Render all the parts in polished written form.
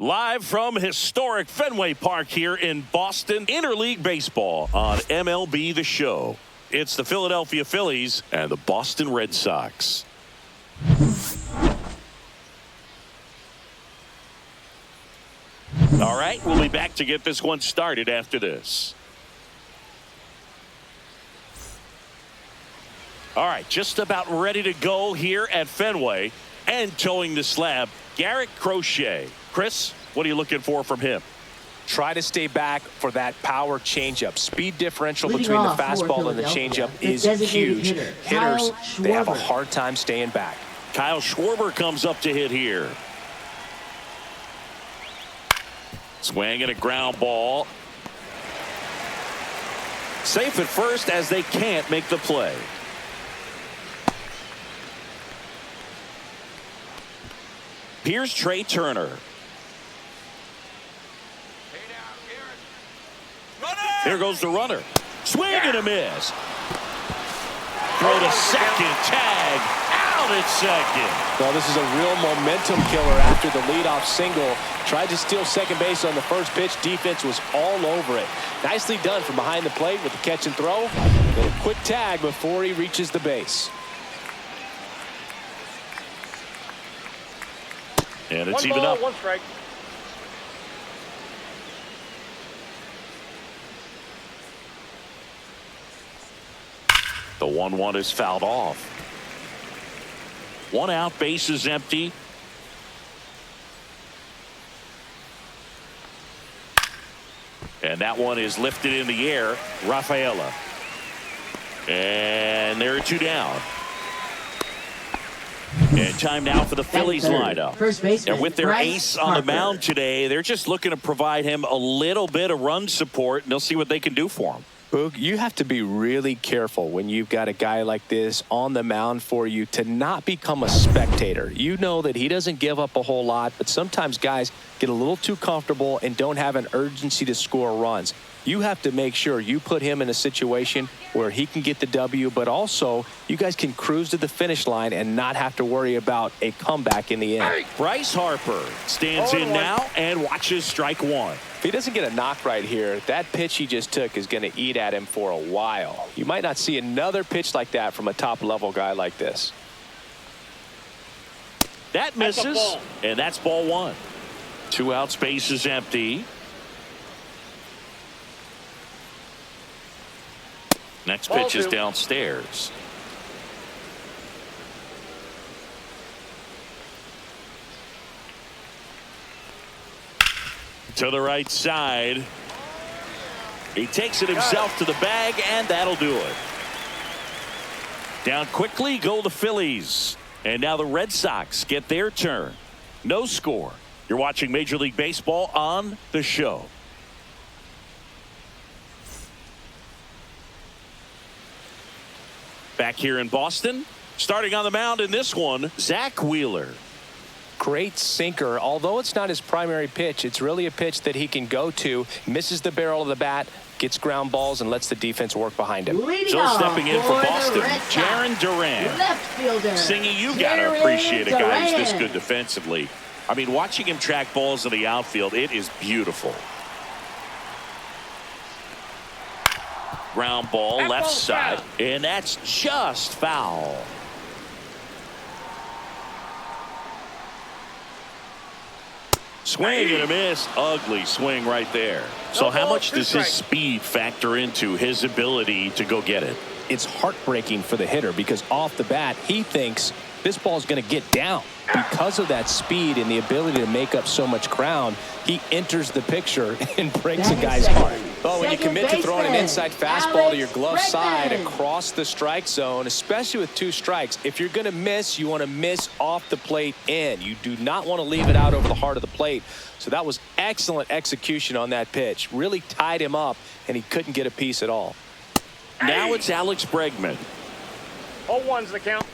Live from historic Fenway Park here in Boston, Interleague Baseball on MLB The Show. It's the Philadelphia Phillies and the Boston Red Sox. All right, we'll be back to get this one started after this. All right, just about ready to go here at Fenway and towing the slab, Garrett Crochet. Chris, what are you looking for from him? Try to stay back for that power changeup. Speed differential between the fastball and the changeup is huge. Hitters, they have a hard time staying back. Kyle Schwarber comes up to hit here. Swing and a ground ball. Safe at first as they can't make the play. Here's Trey Turner. Here goes the runner. Swing and a miss. Throw to second. Tag. Out at second. Well, this is a real momentum killer after the leadoff single. Tried to steal second base on the first pitch. Defense was all over it. Nicely done from behind the plate with the catch and throw. And a quick tag before he reaches the base. And it's even up. 1 strike. The 1-1 is fouled off. 1 out, base is empty. And that one is lifted in the air. Rafaela. And there are 2 down. And time now for the Phillies lineup. And with their ace on the mound today, they're just looking to provide him a little bit of run support, and they'll see what they can do for him. Boog, you have to be really careful when you've got a guy like this on the mound for you to not become a spectator. You know that he doesn't give up a whole lot, but sometimes guys get a little too comfortable and don't have an urgency to score runs. You have to make sure you put him in a situation where he can get the W, but also you guys can cruise to the finish line and not have to worry about a comeback in the end. Bryce Harper stands in now and watches strike 1. If he doesn't get a knock right here, that pitch he just took is going to eat at him for a while. You might not see another pitch like that from a top-level guy like this. That misses, and that's ball 1. 2 outs, base is empty. Next pitch is downstairs. To the right side. He takes it himself to the bag, and that'll do it. Down quickly go the Phillies. And now the Red Sox get their turn. No score. You're watching Major League Baseball on The Show. Back here in Boston, starting on the mound in this one, Zach Wheeler. Great sinker. Although it's not his primary pitch, it's really a pitch that he can go to. Misses the barrel of the bat, gets ground balls, and lets the defense work behind him. So stepping in for Boston, Jaron Duran. Left fielder. Singing, you got to appreciate a guy who's this good defensively. I mean, watching him track balls in the outfield, it is beautiful. Ground ball left side, and that's just foul. Swing and a miss. Ugly swing right there. So how much does his speed factor into his ability to go get it? It's heartbreaking for the hitter because off the bat he thinks this ball is going to get down. Because of that speed and the ability to make up so much ground, he enters the picture and breaks a guy's heart. Oh, when you commit to throwing an inside fastball to your glove side across the strike zone, especially with 2 strikes, if you're going to miss, you want to miss off the plate in. You do not want to leave it out over the heart of the plate. So that was excellent execution on that pitch. Really tied him up, and he couldn't get a piece at all. Now it's Alex Bregman. 0-1's the count.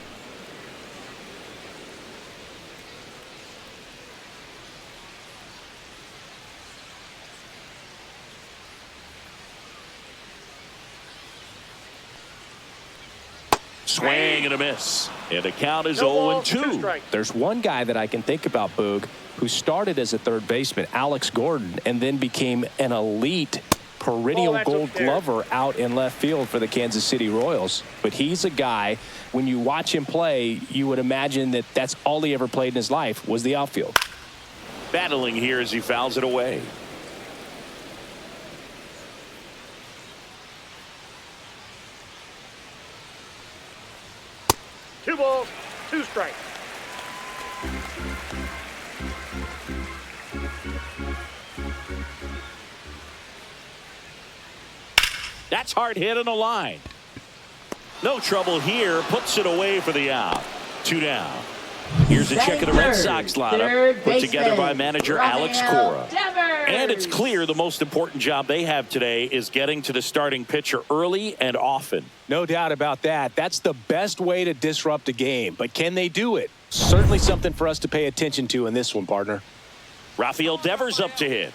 Swing and a miss. And the count is No 0-2. There's one guy that I can think about, Boog, who started as a third baseman, Alex Gordon, and then became an elite perennial Gold Glover out in left field for the Kansas City Royals. But he's a guy, when you watch him play, you would imagine that that's all he ever played in his life was the outfield. Battling here as he fouls it away. Two balls, two strikes. That's hard hit on the line. No trouble here. Puts it away for the out. 2 down. Here's a check of the Red Sox lineup put together by manager Alex Cora. And it's clear the most important job they have today is getting to the starting pitcher early and often. No doubt about that. That's the best way to disrupt a game. But can they do it? Certainly something for us to pay attention to in this one, partner. Rafael Devers up to hit.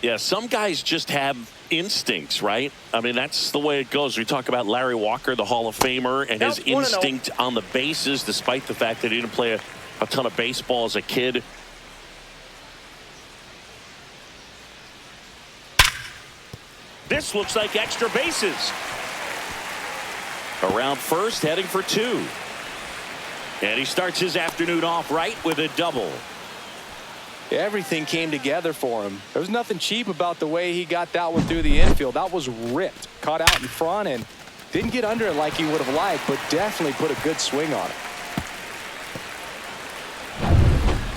Yeah, some guys just have instincts, right? I mean, that's the way it goes. We talk about Larry Walker, the Hall of Famer, and his instinct on the bases, despite the fact that he didn't play a ton of baseball as a kid. This looks like extra bases. Around first, heading for 2. And he starts his afternoon off right with a double. Everything came together for him. There was nothing cheap about the way he got that one through the infield. That was ripped, caught out in front, and didn't get under it like he would have liked, but definitely put a good swing on it.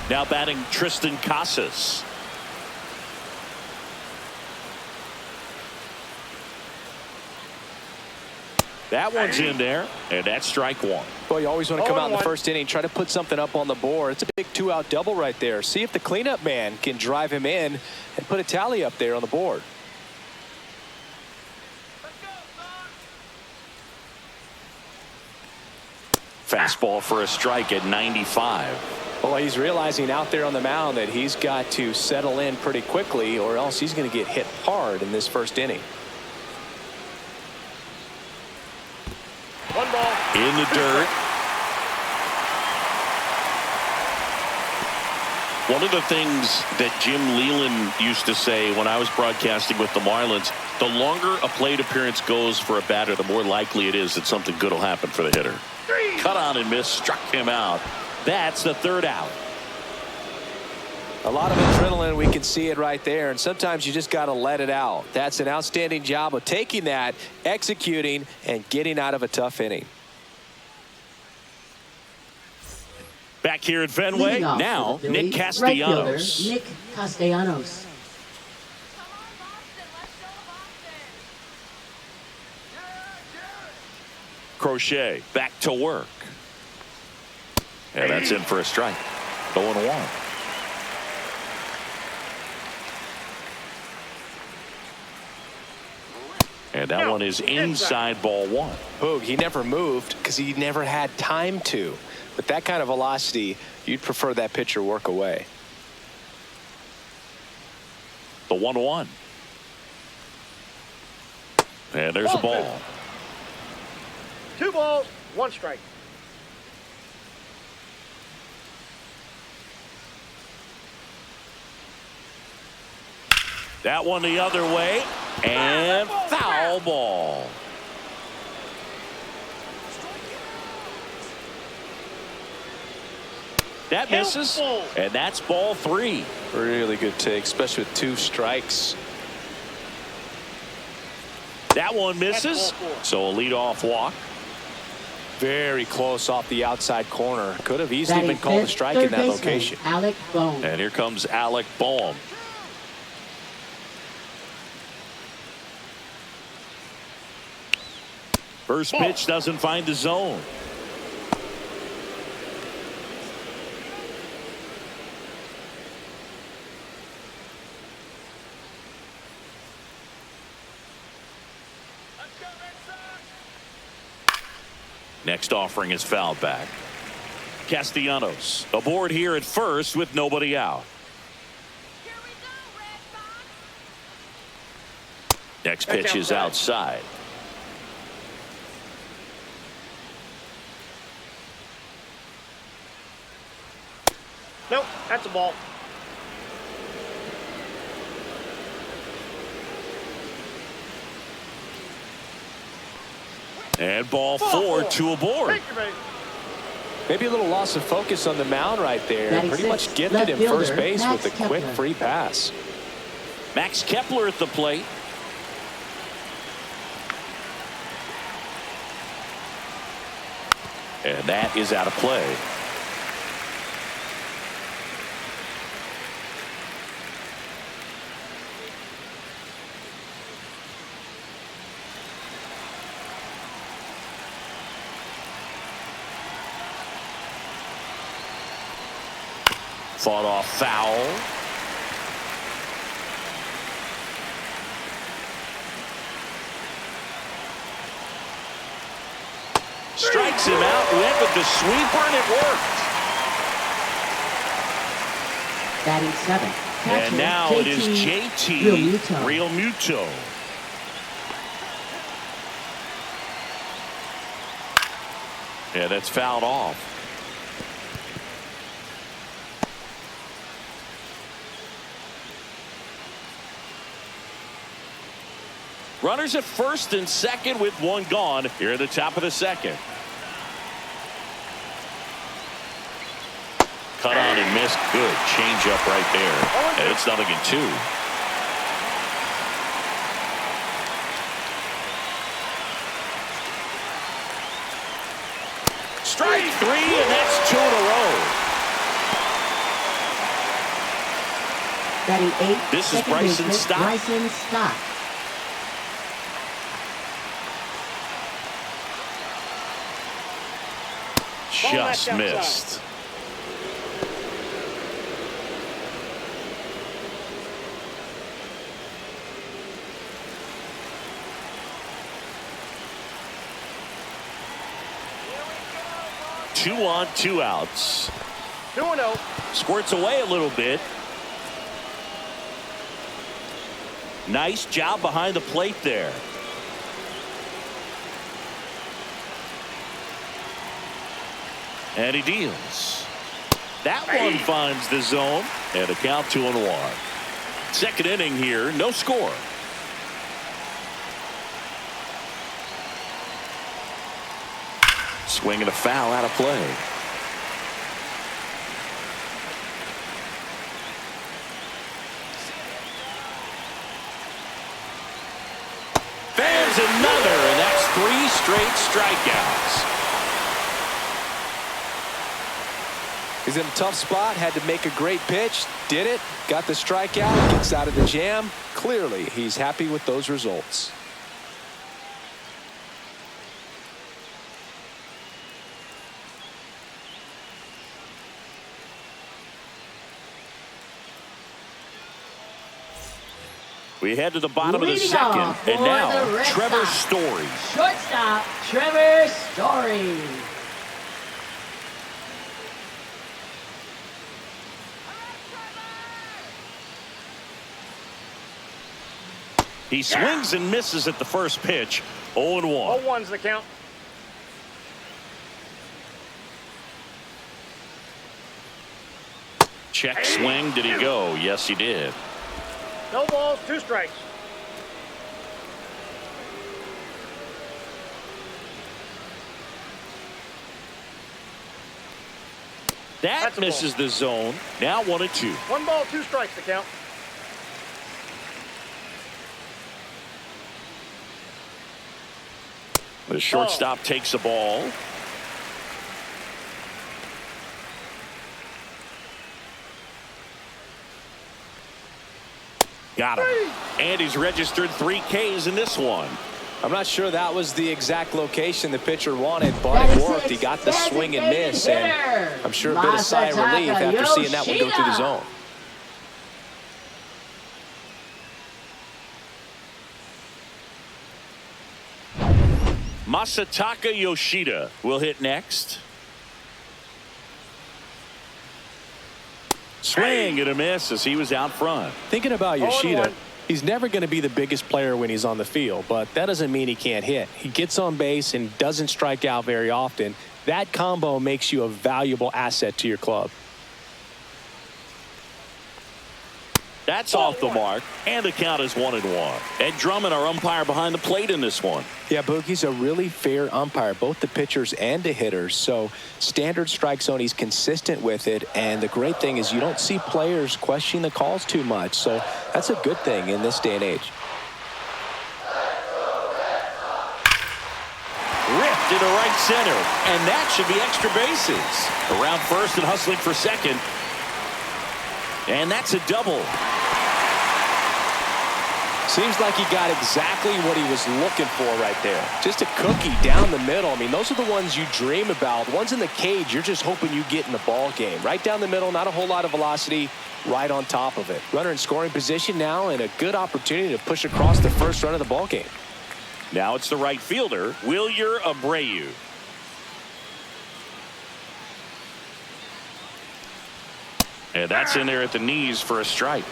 Now batting Tristan Casas. That one's in there, and that's strike 1. Well, you always want to come out in the first inning, try to put something up on the board. It's a big 2-out double right there. See if the cleanup man can drive him in and put a tally up there on the board. Fastball for a strike at 95. Well, he's realizing out there on the mound that he's got to settle in pretty quickly, or else he's going to get hit hard in this first inning. One ball. In the dirt. One of the things that Jim Leland used to say when I was broadcasting with the Marlins, the longer a plate appearance goes for a batter, the more likely it is that something good will happen for the hitter. Cut on and miss, struck him out. That's the 3rd out. A lot of adrenaline, we can see it right there, and sometimes you just got to let it out. That's an outstanding job of taking that, executing, and getting out of a tough inning. Back here at Fenway, now Nick Castellanos. Nick Castellanos. Crochet back to work. And that's in for a strike. 0-1. And that one is inside ball 1. Boog, he never moved because he never had time to. With that kind of velocity, you'd prefer that pitcher work away. The 1-1. And there's a ball. 2 balls, 1 strike. That one the other way. And foul ball. That misses. And that's ball 3. Really good take, especially with 2 strikes. That one misses. So a leadoff walk. Very close off the outside corner. Could have easily been called a strike in that location. Alec Bohm. And here comes Alec Bohm. First pitch doesn't find the zone. Next offering is fouled back. Castellanos aboard here at first with nobody out. Next pitch is outside. Nope, that's a ball. And ball 4, 2 aboard. Take your base. Maybe a little loss of focus on the mound right there. 96, Pretty much gifted him left first fielder, base Max with a quick Kepler. free pass. Max Kepler at the plate. And that is out of play. Fought off foul. Strikes him out, went with the sweeper, and it worked. Batting 7. Catcher, And now it is JT Realmuto. Yeah, that's fouled off. Runners at first and second with one gone here at the top of the second. Cut on and missed. Good change up right there. And it's 0-2. Strike 3, and that's 2 in a row. Batting 8. This is second Bryson baseman, Stott. Bryson Stott. Just missed. Two on, 2 outs. 2-0. Squirts away a little bit. Nice job behind the plate there. And he deals. That one finds the zone. And a count 2-1. Second inning here, no score. Swing and a foul out of play. There's another, and that's 3 straight strikeouts. He's in a tough spot, had to make a great pitch, did it, got the strikeout, gets out of the jam. Clearly, he's happy with those results. We head to the bottom of the Leading second, off and for now the Red Trevor Sox. Story. Shortstop, Trevor Story. He swings and misses at the first pitch. 0-1. 0-1's the count. Check swing. Did he go? Yes, he did. No balls, 2 strikes. That That's a misses the zone. Now 1-2. 1 ball, 2 strikes the count. The shortstop takes the ball. Got him. And he's registered 3 Ks in this one. I'm not sure that was the exact location the pitcher wanted, but it worked. He got the swing and miss, and I'm sure a bit of sigh of relief after seeing that one go through the zone. Masataka Yoshida will hit next. Swing and a miss as he was out front. Thinking about 0-1. Yoshida, he's never going to be the biggest player when he's on the field, but that doesn't mean he can't hit. He gets on base and doesn't strike out very often. That combo makes you a valuable asset to your club. That's off the mark, and the count is 1-1. Ed Drummond, our umpire behind the plate in this one. Yeah, Boogie's a really fair umpire, both the pitchers and the hitters. So standard strike zone, he's consistent with it. And the great thing is you don't see players questioning the calls too much. So that's a good thing in this day and age. Ripped into right center, and that should be extra bases. Around first and hustling for second. And that's a double. Seems like he got exactly what he was looking for right there. Just a cookie down the middle. I mean, those are the ones you dream about. The ones in the cage, you're just hoping you get in the ball game. Right down the middle, not a whole lot of velocity, right on top of it. Runner in scoring position now, and a good opportunity to push across the first run of the ball game. Now it's the right fielder, Wilyer Abreu. And that's in there at the knees for a strike.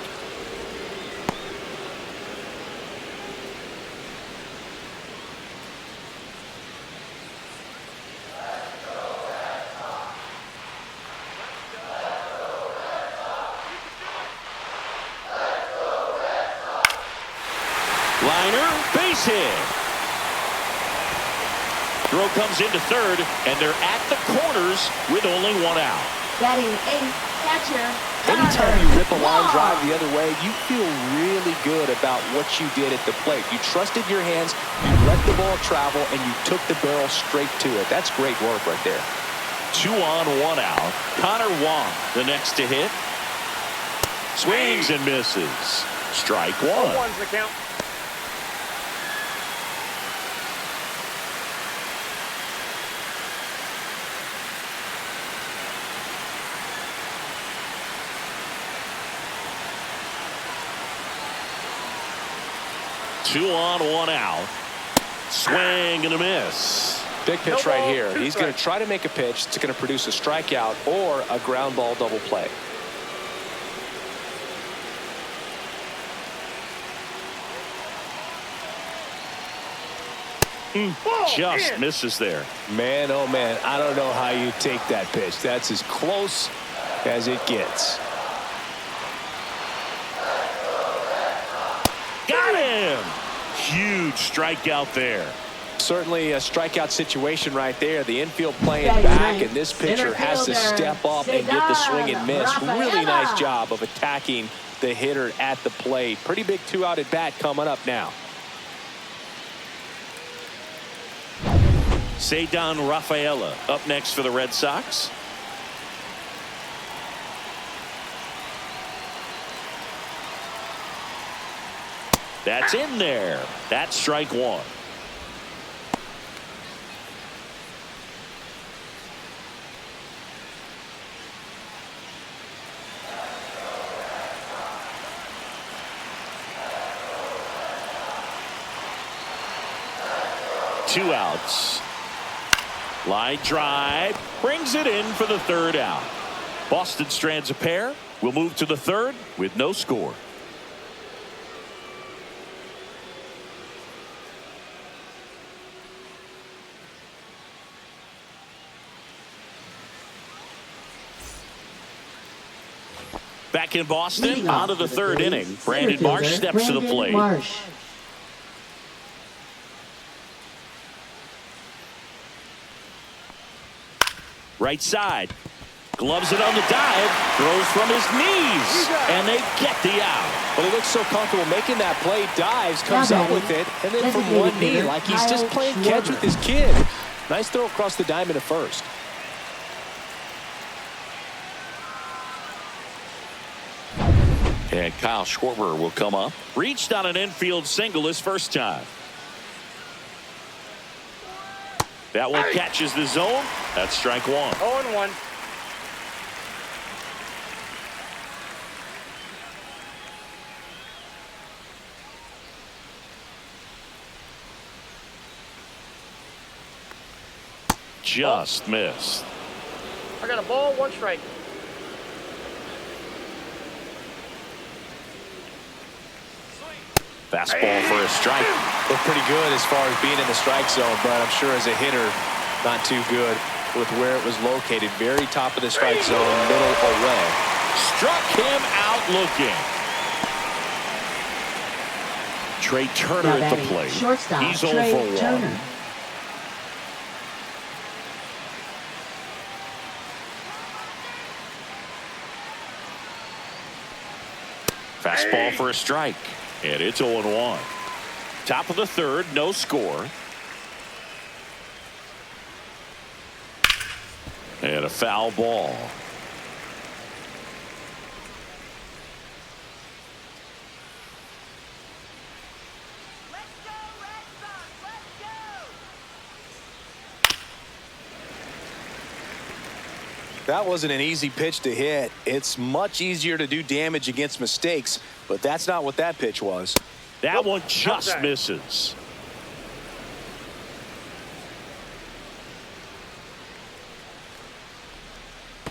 Liner, base hit. Throw comes into third, and they're at the corners with only one out. Batting 8th, catcher. Anytime you rip a line drive the other way, you feel really good about what you did at the plate. You trusted your hands, you let the ball travel, and you took the barrel straight to it. That's great work right there. 2 on, 1 out. Connor Wong, the next to hit. Swings and misses. Strike one. 1's the count. Two on, 1 out. Swing and a miss. Big pitch No right ball, here. 2 He's going to strikes. try to make a pitch that's going to produce a strikeout or a ground ball double play. Just in. misses there. Man, oh man, I don't know how you take that pitch. That's as close as it gets. Got him. Huge strikeout there. Certainly a strikeout situation right there. The infield playing Batting back, ninth, and this pitcher has to infielder, step up and get the swing and miss. Rafaela. Really nice job of attacking the hitter at the plate. Pretty big 2-out at bat coming up now. Cedar Rafaela up next for the Red Sox. That's in there. That's strike one. Two outs. Line drive brings it in for the third out. Boston strands a pair. We'll move to the third with no score. Back in Boston, Leading on to off the for third Phillies, inning. center Brandon Marsh fielder, steps to the Brandon plate. Marsh. Right side. Gloves it on the dive. Throws from his knees. And they get the out. Well, he looks so comfortable making that play. Dives, comes Now up with batting, it, and then from designated one knee, hitter, like he's just Kyle playing catch with Schwarber. his kid. Nice throw across the diamond at first. And Kyle Schwarber will come up. Reached on an infield single his first time. That one catches the zone. That's strike one. 0-1. Just missed. I got a ball, 1 strike. Fastball for a strike. Looked pretty good as far as being in the strike zone, but I'm sure as a hitter, not too good with where it was located. Very top of the strike zone, middle away. Struck him out looking. Trey Turner Now at the batting plate. shortstop, He's Trey 0 for 1. Turner. Fastball for a strike. And it's 0-1. Top of the third, no score. And a foul ball. That wasn't an easy pitch to hit. It's much easier to do damage against mistakes, but that's not what that pitch was. That one just misses.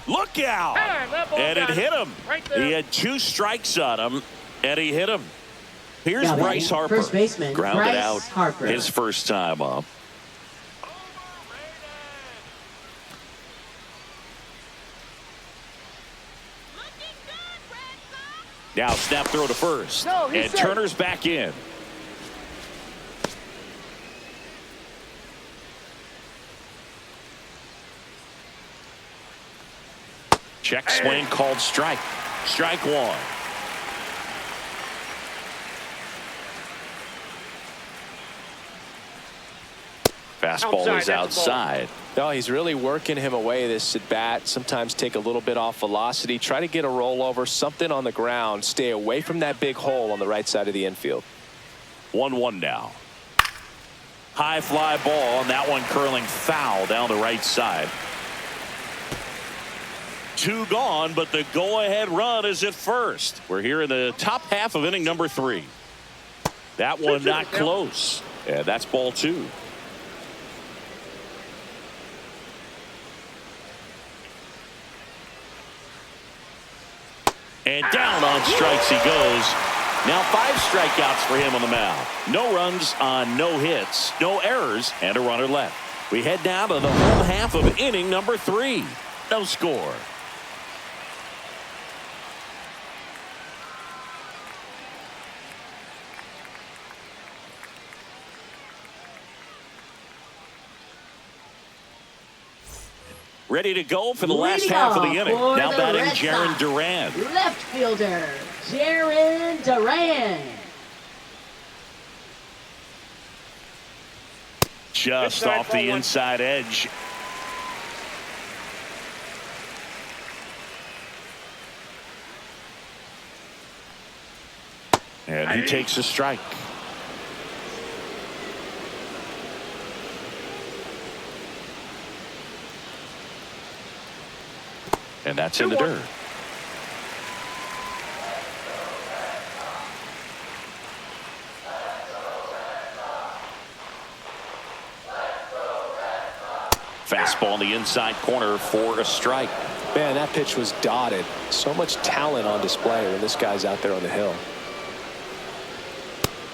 Look out! And it hit him. Right there. He had 2 strikes on him, and he hit him. Here's Now Bryce batting Harper. first baseman, Grounded Bryce out Harper. his first time up. Now snap throw to first. No, he's and safe. Turner's back in. Check swing called strike. Strike 1. Fastball is outside. No, he's really working him away this at bat. Sometimes take a little bit off velocity. Try to get a rollover, something on the ground. Stay away from that big hole on the right side of the infield. 1-1 now. High fly ball, and that one curling foul down the right side. 2 gone, but the go-ahead run is at first. We're here in the top half of inning number 3. That one not close. And that's ball 2. And down on strikes he goes. Now 5 strikeouts for him on the mound. No runs on no hits, no errors, and a runner left. We head down to the home half of inning number 3. No score. Ready to go for the last half of the inning. Now batting Jaron Duran. Left fielder, Jaron Duran. Just off the inside edge. And he takes a strike. And that's in the dirt. Fastball in the inside corner for a strike. Man, that pitch was dotted. So much talent on display when this guy's out there on the hill.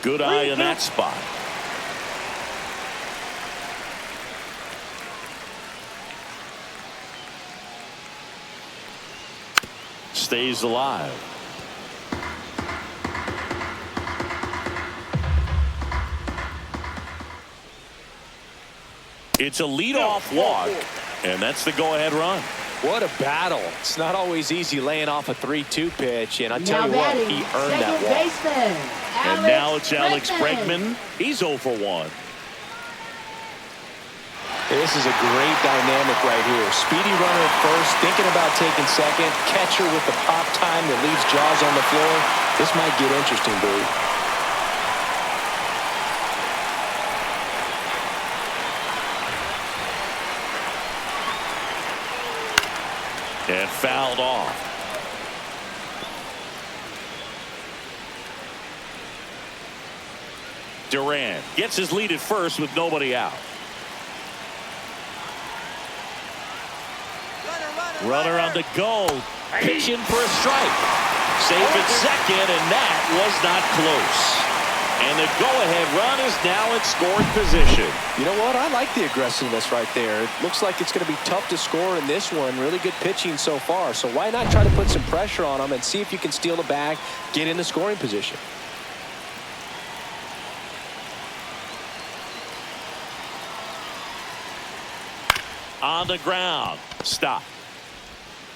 Good eye in that spot. Stays alive. It's a leadoff walk, and that's the go-ahead run. What a battle. It's not always easy laying off a 3-2 pitch, and I tell you what, he earned that walk. Baseman, And now it's Alex Bregman. He's 0 for 1. This is a great dynamic right here. Speedy runner at first, thinking about taking second. Catcher with the pop time that leaves Jaws on the floor. This might get interesting, dude. And fouled off. Duran gets his lead at first with nobody out. Runner on the go. Pitching for a strike. Safe at second, and that was not close. And the go-ahead run is now in scoring position. You know what? I like the aggressiveness right there. It looks like it's going to be tough to score in this one. Really good pitching so far. So why not try to put some pressure on them and see if you can steal the bag, get in the scoring position. On the ground. Stop.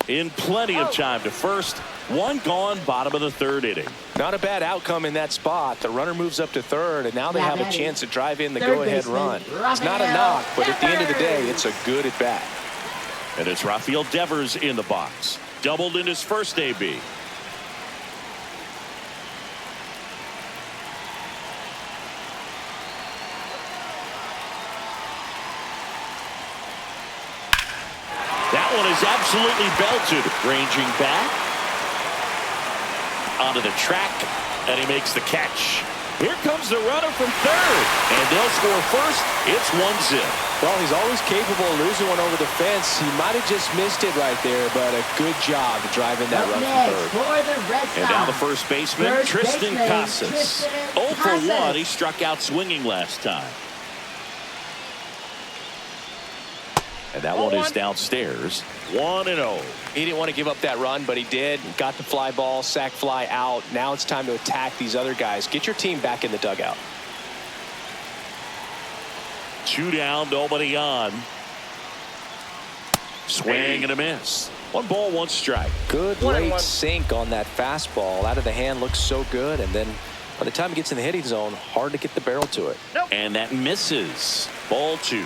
In plenty of time to first. One gone, bottom of the third inning. Not a bad outcome in that spot. The runner moves up to third, and now they have a chance to drive in the go-ahead run. It's not a knock, but at the end of the day, it's a good at-bat. And it's Rafael Devers in the box. Doubled in his first AB. That one is absolutely belted. Ranging back. Onto the track. And he makes the catch. Here comes the runner from third. And they'll score first. It's 1-0. Well, he's always capable of losing one over the fence. He might have just missed it right there, but a good job driving that run from third. And now the first baseman, Tristan Casas. 0 for 1. He struck out swinging last time. And that one is downstairs. 1-0. He didn't want to give up that run, but he did. Got the fly ball, sac fly out. Now it's time to attack these other guys. Get your team back in the dugout. 2 down, nobody on. Swing and a miss. 1 ball, 1 strike. Good late sink on that fastball. Out of the hand, looks so good. And then by the time it gets in the hitting zone, hard to get the barrel to it. Nope. And that misses. Ball 2.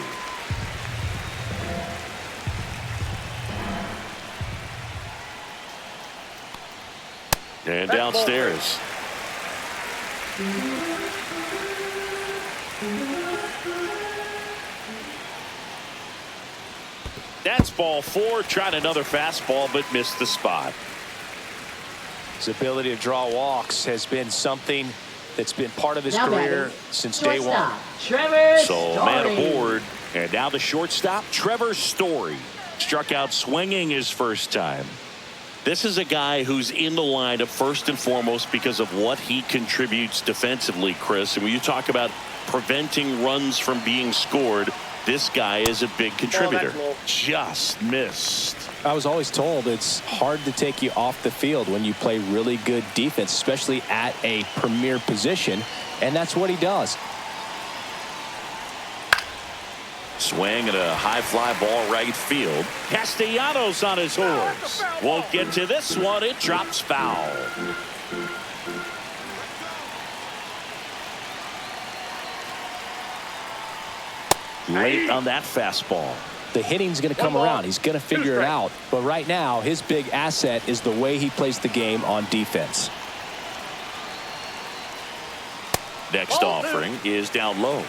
And downstairs. That's ball 4. Tried another fastball, but missed the spot. His ability to draw walks has been something that's been part of his career since day one. Trevor So man aboard. And now the shortstop, Trevor Story. Struck out swinging his first time. This is a guy who's in the lineup first and foremost because of what he contributes defensively, Chris. And when you talk about preventing runs from being scored, this guy is a big contributor. Just missed. I was always told it's hard to take you off the field when you play really good defense, especially at a premier position. And that's what he does. Swing at a high fly ball right field. Castellanos on his horse. Won't get to this one. It drops foul. Late on that fastball. The hitting's going to come around. He's going to figure it out. But right now, his big asset is the way he plays the game on defense. Next offering is down low.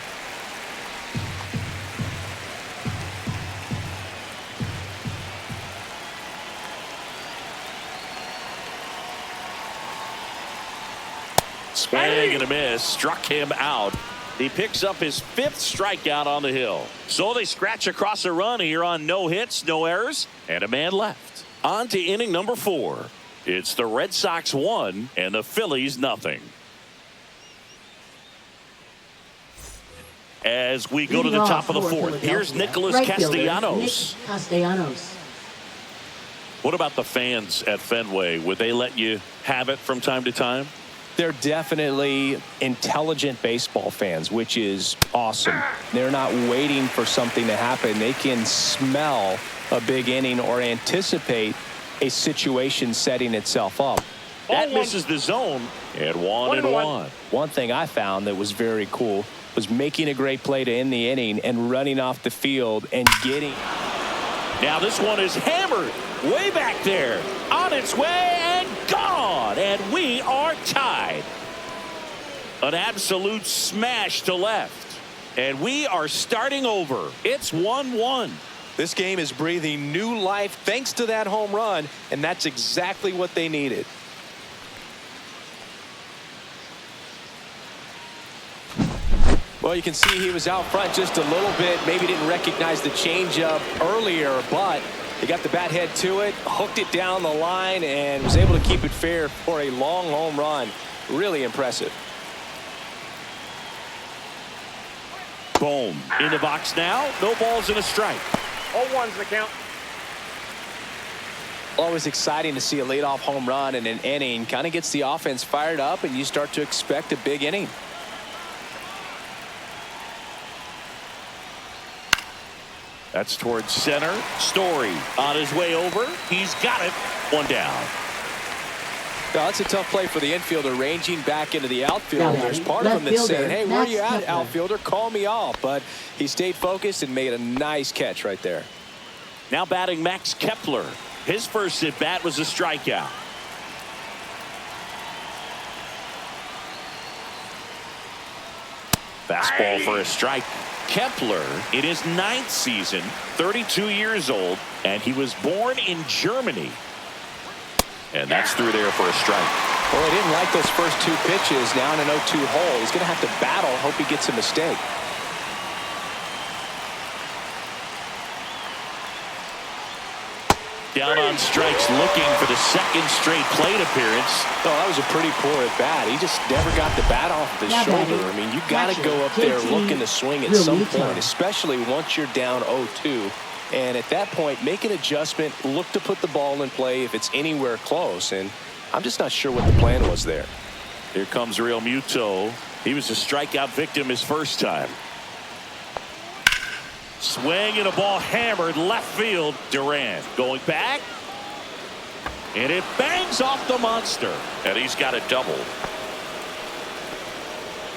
Swing and a miss. Struck him out. He picks up his 5th strikeout on the hill. So they scratch across a run here on no hits, no errors, and a man left. On to inning number 4. It's the Red Sox 1 and the Phillies nothing. As we go to the top of the 4th, here's Nicholas Castellanos. What about the fans at Fenway? Would they let you have it from time to time? They're definitely intelligent baseball fans, which is awesome. They're not waiting for something to happen. They can smell a big inning or anticipate a situation setting itself up. That misses the zone, and 1-1. One thing I found that was very cool was making a great play to end the inning and running off the field and getting. Now this one is hammered way back there, on its way and gone, and we are tied. An absolute smash to left, and we are starting over. It's 1-1. This game is breathing new life thanks to that home run, and that's exactly what they needed. Well, you can see he was out front just a little bit. Maybe didn't recognize the changeup earlier, but he got the bat head to it, hooked it down the line, and was able to keep it fair for a long home run. Really impressive. Boom. In the box now. No balls and a strike. 0-1's the count. Always exciting to see a leadoff home run in an inning. Kind of gets the offense fired up, and you start to expect a big inning. That's towards center. Story on his way over. He's got it. One down. Well, that's a tough play for the infielder, ranging back into the outfield. There's part of him that's saying, hey, where are you at, outfielder? Call me off. But he stayed focused and made a nice catch right there. Now batting Max Kepler. His first at bat was a strikeout. Fastball for a strike. Kepler in his 9th season, 32 years old, and he was born in Germany. And that's through there for a strike. Well, he didn't like those first 2 pitches. Now in an 0-2 hole, he's going to have to battle. Hope he gets a mistake. Down on strikes, looking for the 2nd straight plate appearance. Oh, that was a pretty poor at bat. He just never got the bat off of his shoulder. I mean, you got to go up there looking to swing at some point, especially once you're down 0-2. And at that point, make an adjustment, look to put the ball in play if it's anywhere close. And I'm just not sure what the plan was there. Here comes Real Muto. He was a strikeout victim his first time. Swing and a ball hammered left field. Durant going back. And it bangs off the monster. And he's got a double.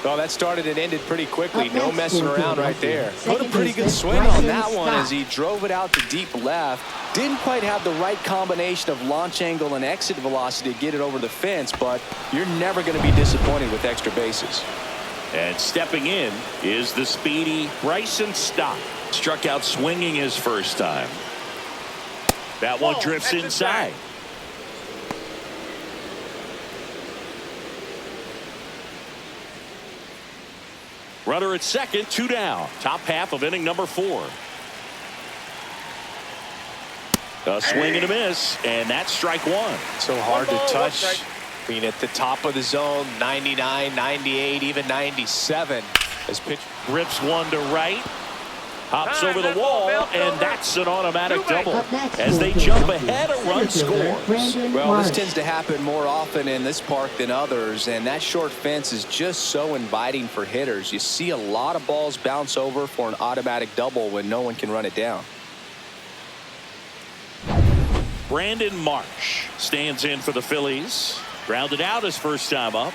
Well, that started and ended pretty quickly. No messing around right there. Put a pretty good swing on that one as he drove it out to deep left. Didn't quite have the right combination of launch angle and exit velocity to get it over the fence, but you're never going to be disappointed with extra bases. And stepping in is the speedy Bryson Stott. Struck out swinging his first time. That one drifts inside. Runner at second, 2 down. Top half of inning number 4. A swing and a miss, and that's strike 1. So hard to touch. I mean, at the top of the zone, 99, 98, even 97. As pitch rips one to right. Hops over the wall, and that's an automatic double. As they jump ahead, a run scores. Well, this tends to happen more often in this park than others, and that short fence is just so inviting for hitters. You see a lot of balls bounce over for an automatic double when no one can run it down. Brandon Marsh stands in for the Phillies. Grounded out his first time up.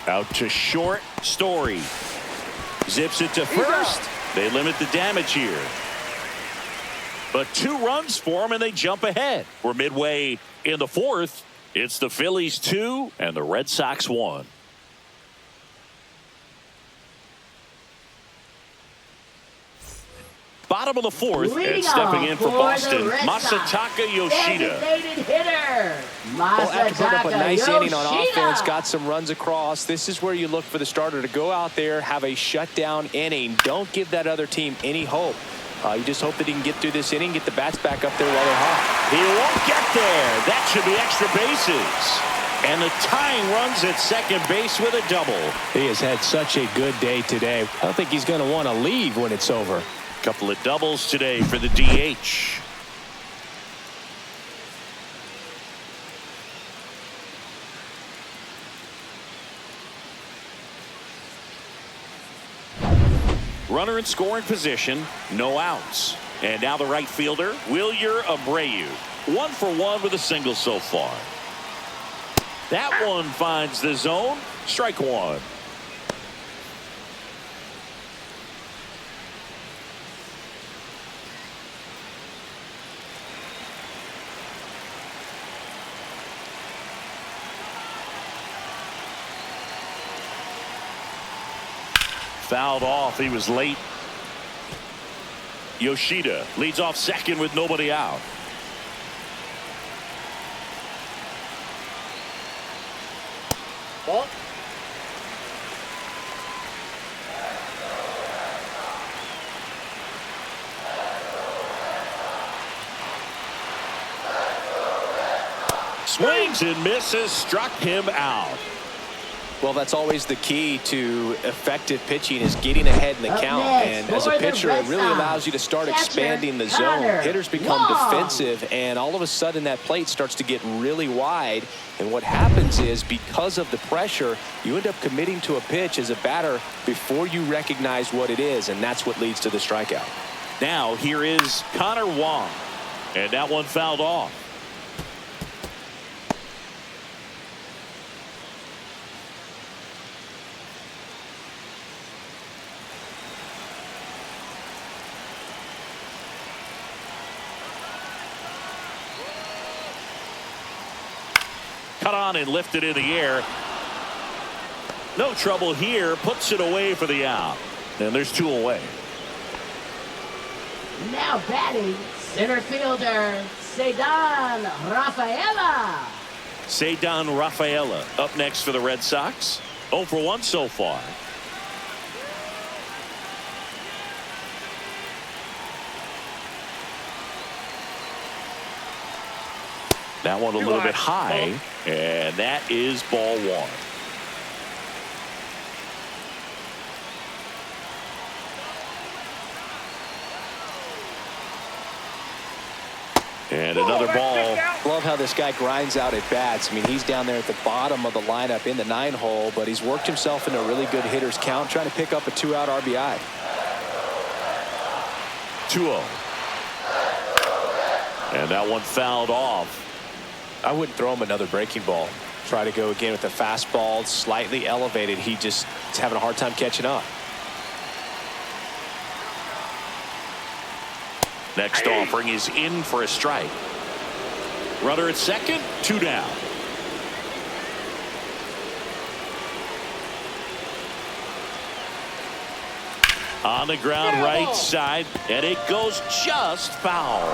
Out to short. Story zips it to first. They limit the damage here. But 2 runs for them, and they jump ahead. We're midway in the 4th. It's the Phillies 2 and the Red Sox 1. Bottom of the 4th, and stepping in for Boston, Masataka Yoshida. Well, after putting up a nice inning on offense, got some runs across, this is where you look for the starter to go out there, have a shutdown inning. Don't give that other team any hope. You just hope that he can get through this inning, get the bats back up there while they're hot. He won't get there. That should be extra bases. And the tying runs at second base with a double. He has had such a good day today. I don't think he's going to want to leave when it's over. Couple of doubles today for the DH. Runner in scoring position, no outs. And now the right fielder, Wilyer Abreu. 1 for 1 with a single so far. That one finds the zone. Strike 1. Fouled off. He was late. Yoshida leads off second with nobody out. Ball. Swings and misses, struck him out. Well, that's always the key to effective pitching, is getting ahead in the count. And as a pitcher, it really allows you to start expanding the zone. Hitters become defensive, and all of a sudden that plate starts to get really wide. And what happens is, because of the pressure, you end up committing to a pitch as a batter before you recognize what it is, and that's what leads to the strikeout. Now here is Connor Wong, and that one fouled off. Cut on and lifted in the air. No trouble here. Puts it away for the out. And there's 2 away. Now batting, center fielder, Ceddanne Rafaela. Ceddanne Rafaela up next for the Red Sox. 0 for 1 so far. That one a little bit high, and that is ball 1. And another ball. Love how this guy grinds out at bats. I mean, he's down there at the bottom of the lineup in the 9-hole, but he's worked himself into a really good hitter's count, trying to pick up a 2-out RBI. 2-0. And that one fouled off. I wouldn't throw him another breaking ball. Try to go again with the fastball, slightly elevated. He just is having a hard time catching up. Next offering is in for a strike. Runner at second, 2 down. On the ground, right side, and it goes just foul.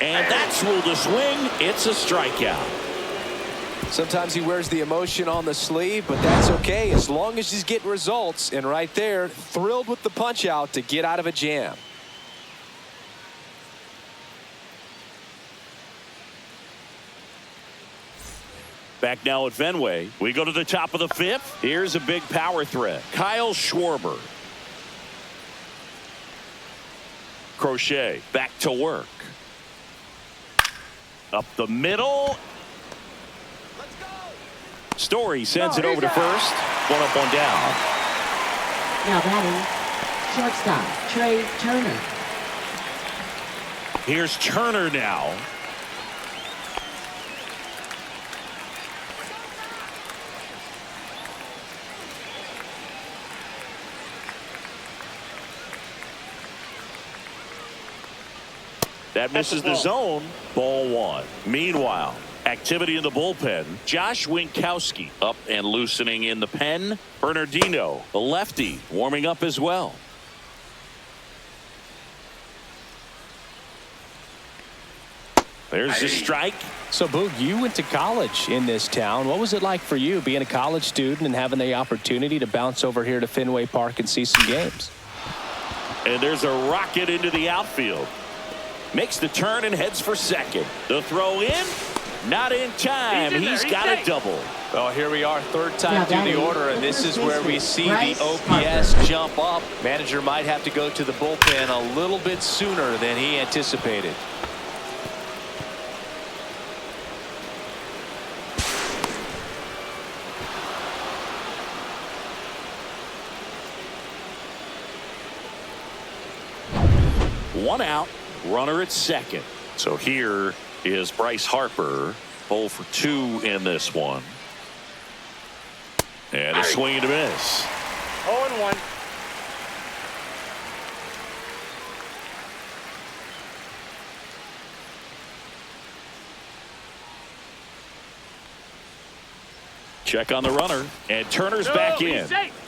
And that's ruled a swing. It's a strikeout. Sometimes he wears the emotion on the sleeve, but that's okay as long as he's getting results. And right there, thrilled with the punch out to get out of a jam. Back now at Fenway. We go to the top of the 5th. Here's a big power threat. Kyle Schwarber. Crochet back to work. Up the middle. Story sends it over to first. 1 up, 1 down. Now batting, shortstop, Trey Turner. Here's Turner now. That misses the zone. Ball 1. Meanwhile, activity in the bullpen. Josh Winkowski up and loosening in the pen. Bernardino, the lefty, warming up as well. There's the strike. So, Boog, you went to college in this town. What was it like for you being a college student and having the opportunity to bounce over here to Fenway Park and see some games? And there's a rocket into the outfield. Makes the turn and heads for second. The throw in. Not in time. He's got a double. Well, here we are, 3rd time through the order, and this is where we see the OPS jump up. Manager might have to go to the bullpen a little bit sooner than he anticipated. One out. Runner at second. So here is Bryce Harper. 0 for 2 in this one. And a swing and a miss. 0-1. Check on the runner. And Turner's back in. Safe.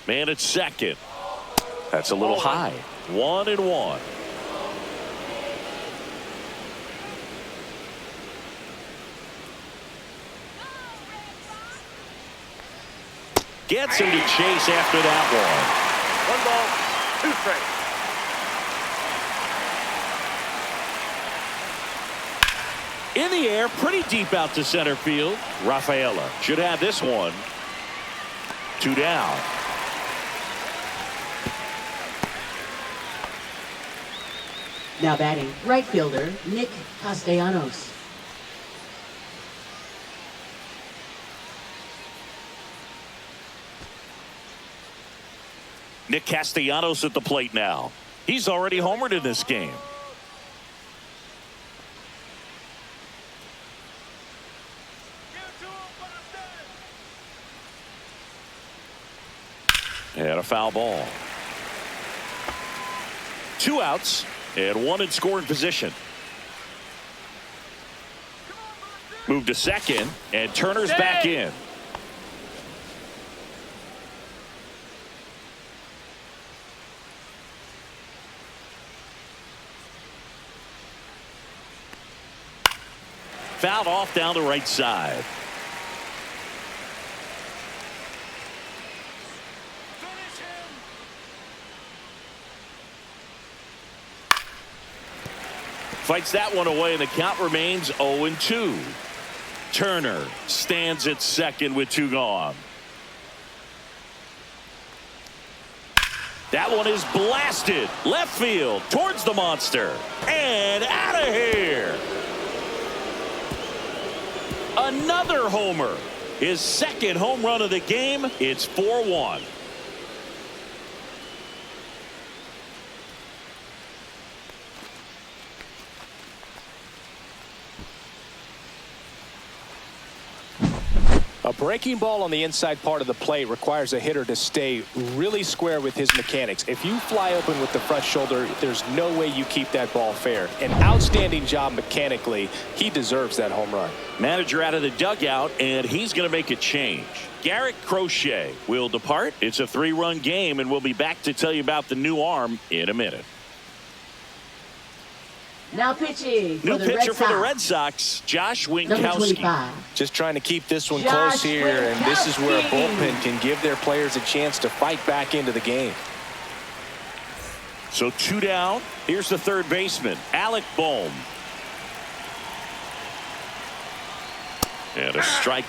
Man at second. That's a little high. 1-1. Gets him to chase after that One ball, 2 strikes. in the air, pretty deep out to center field. Rafaela should have this one. 2 down. Now batting, right fielder, Nick Castellanos. Nick Castellanos at the plate now. He's already homered in this game. And a foul ball. 2 outs and 1 in scoring position. Move to second, and Turner's back in. Fouled off down the right side. Fights that one away, and the count remains 0-2. Turner stands at second with 2 gone. That one is blasted left field towards the monster and out of here. Another homer. His second home run of the game. It's 4-1. A breaking ball on the inside part of the plate requires a hitter to stay really square with his mechanics. If you fly open with the front shoulder, there's no way you keep that ball fair. An outstanding job mechanically. He deserves that home run. Manager out of the dugout, and he's going to make a change. Garrett Crochet will depart. It's a 3-run game, and we'll be back to tell you about the new arm in a minute. Now pitching New for the pitcher Red for the Sox. Red Sox, Josh Number Winkowski. 25. Just trying to keep this one Josh close here, and this is where a Winkowski. bullpen can give their players a chance to fight back into the game. So 2 down. Here's the third baseman, Alec Bohm. And a strike.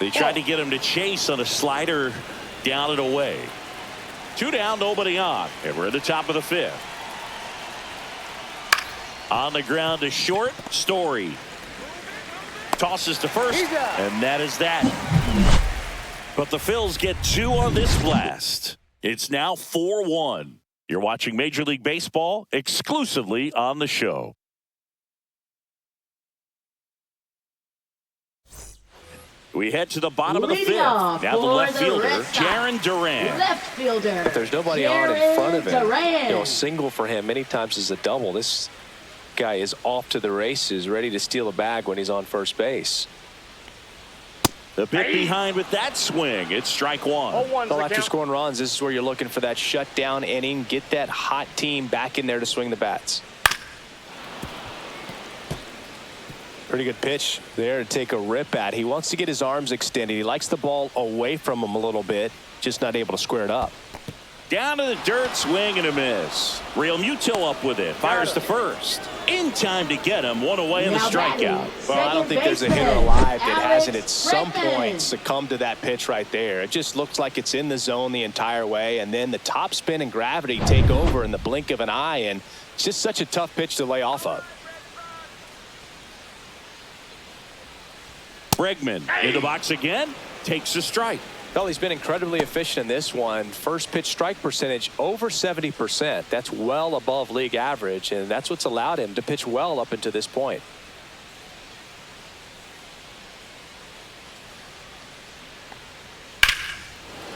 They tried to get him to chase on a slider down and away. 2 down, nobody on. And we're at the top of the 5th. On the ground to short, Story. Tosses to first, and that is that. But the Phils get 2 on this blast. It's now 4-1. You're watching Major League Baseball exclusively on the show. We head to the bottom of the 5th. Now the left fielder, Jaron Duran. Left fielder. If there's nobody on in front of him, Duran. a single for him many times is a double. This guy is off to the races, ready to steal a bag when he's on first base. The pick behind with that swing. It's strike 1. 0-1's Well, the after count. scoring runs, this is where you're looking for that shutdown inning. Get that hot team back in there to swing the bats. Pretty good pitch there to take a rip at. He wants to get his arms extended. He likes the ball away from him a little bit, just not able to square it up. Down to the dirt, swing and a miss. Real Muto up with it. Fires to first. In time to get him. 1 away and the Now strikeout. batting, Well, I don't think there's a hitter baseman, alive that Alex hasn't at some Bregman. point succumbed to that pitch right there. It just looks like it's in the zone the entire way, and then the top spin and gravity take over in the blink of an eye, and it's just such a tough pitch to lay off of. Bregman in the box again. Takes a strike. Well, he's been incredibly efficient in this one. First pitch strike percentage over 70%. That's well above league average, and that's what's allowed him to pitch well up until this point.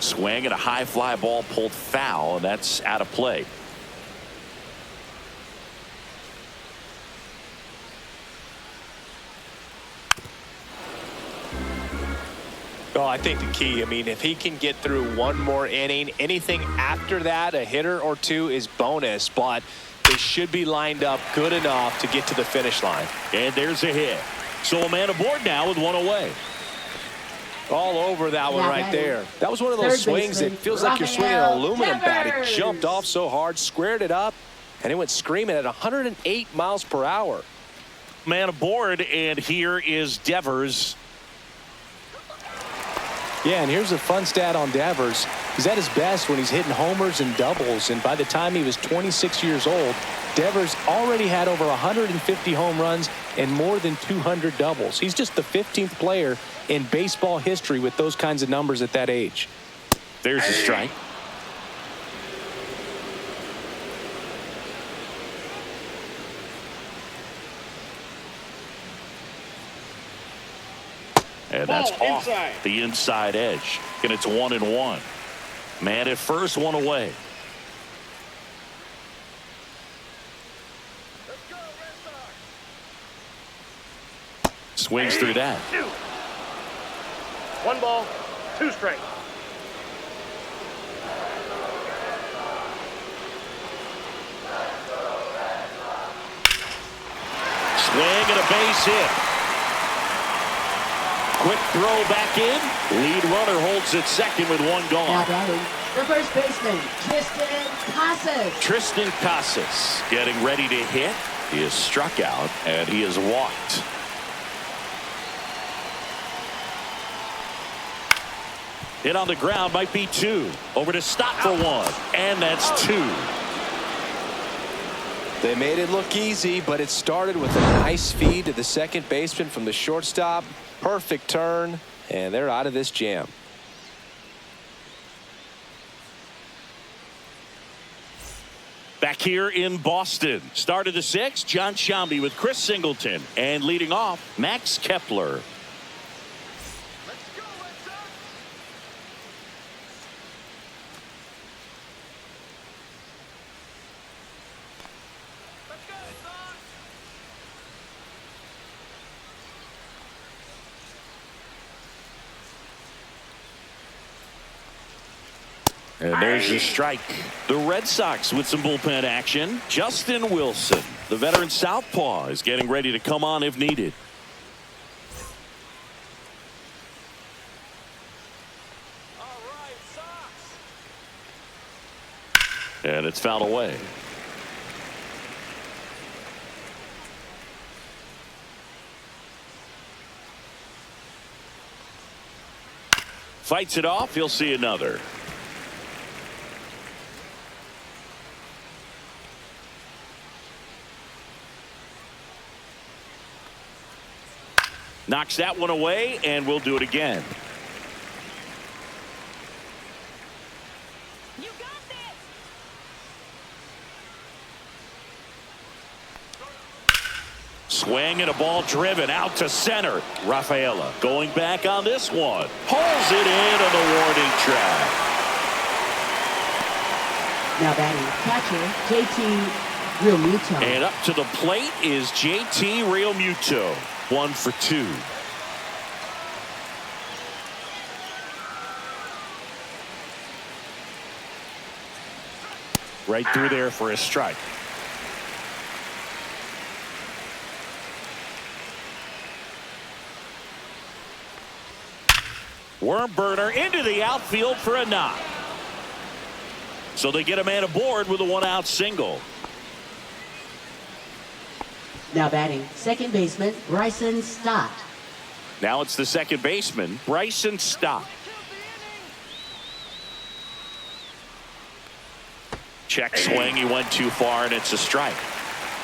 Swing and a high fly ball pulled foul, and that's out of play. Oh, I think the key, if he can get through one more inning, anything after that, a hitter or two is bonus, but they should be lined up good enough to get to the finish line. And there's a hit. So a man aboard now with one away. All over that one right there. That was one of those swings that feels like you're swinging an aluminum bat. It jumped off so hard, squared it up, and it went screaming at 108 miles per hour. Man aboard, and here is Devers. Yeah, and here's a fun stat on Devers. He's at his best when he's hitting homers and doubles, and by the time he was 26 years old, Devers already had over 150 home runs and more than 200 doubles. He's just the 15th player in baseball history with those kinds of numbers at that age. There's a strike. And that's off the inside edge. And it's 1-1. Man at first, one away. Swings through that. 1 ball, 2 strikes. Swing and a base hit. Quick throw back in. Lead runner holds at second with one gone. Now batting, the first baseman, Tristan Casas. Tristan Casas getting ready to hit. He is struck out and he is walked. Hit on the ground might be 2. Over to stop for 1. And that's 2. They made it look easy, but it started with a nice feed to the second baseman from the shortstop. Perfect turn, and they're out of this jam. Back here in Boston. Start of the 6th, John Sciambi with Chris Singleton. And leading off, Max Kepler. And there's your strike. The Red Sox with some bullpen action. Justin Wilson, the veteran southpaw, is getting ready to come on if needed. And it's fouled away. Fights it off. He'll see another. Knocks that one away, and we'll do it again. You got this. Swing and a ball driven out to center. Rafaela going back on this one. Hauls it in on the warning track. Now batting, catcher, JT Realmuto. And up to the plate is JT Realmuto. 1 for 2. Right through there for a strike. Worm burner into the outfield for a knock. So they get a man aboard with a 1-out single. Now batting, second baseman, Bryson Stott. Now it's the second baseman, Bryson Stott. Check swing. He went too far, and it's a strike.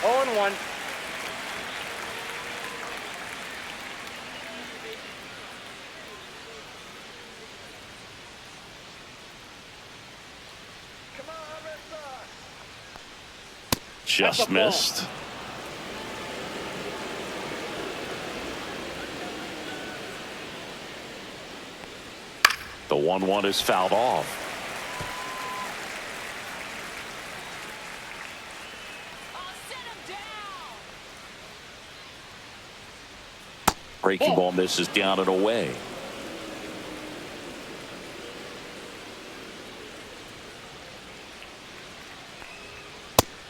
0-1. Just missed. The 1-1 is fouled off. Breaking ball misses down and away.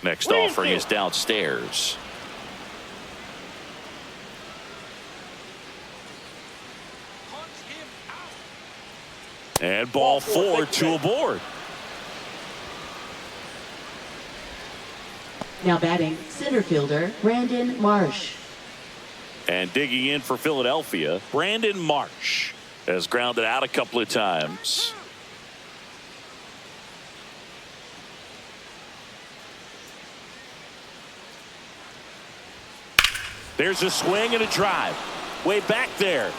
Next offering is downstairs. And ball 4, 2 aboard. Now batting, center fielder Brandon Marsh. And digging in for Philadelphia, Brandon Marsh has grounded out a couple of times. There's a swing and a drive. Way back there.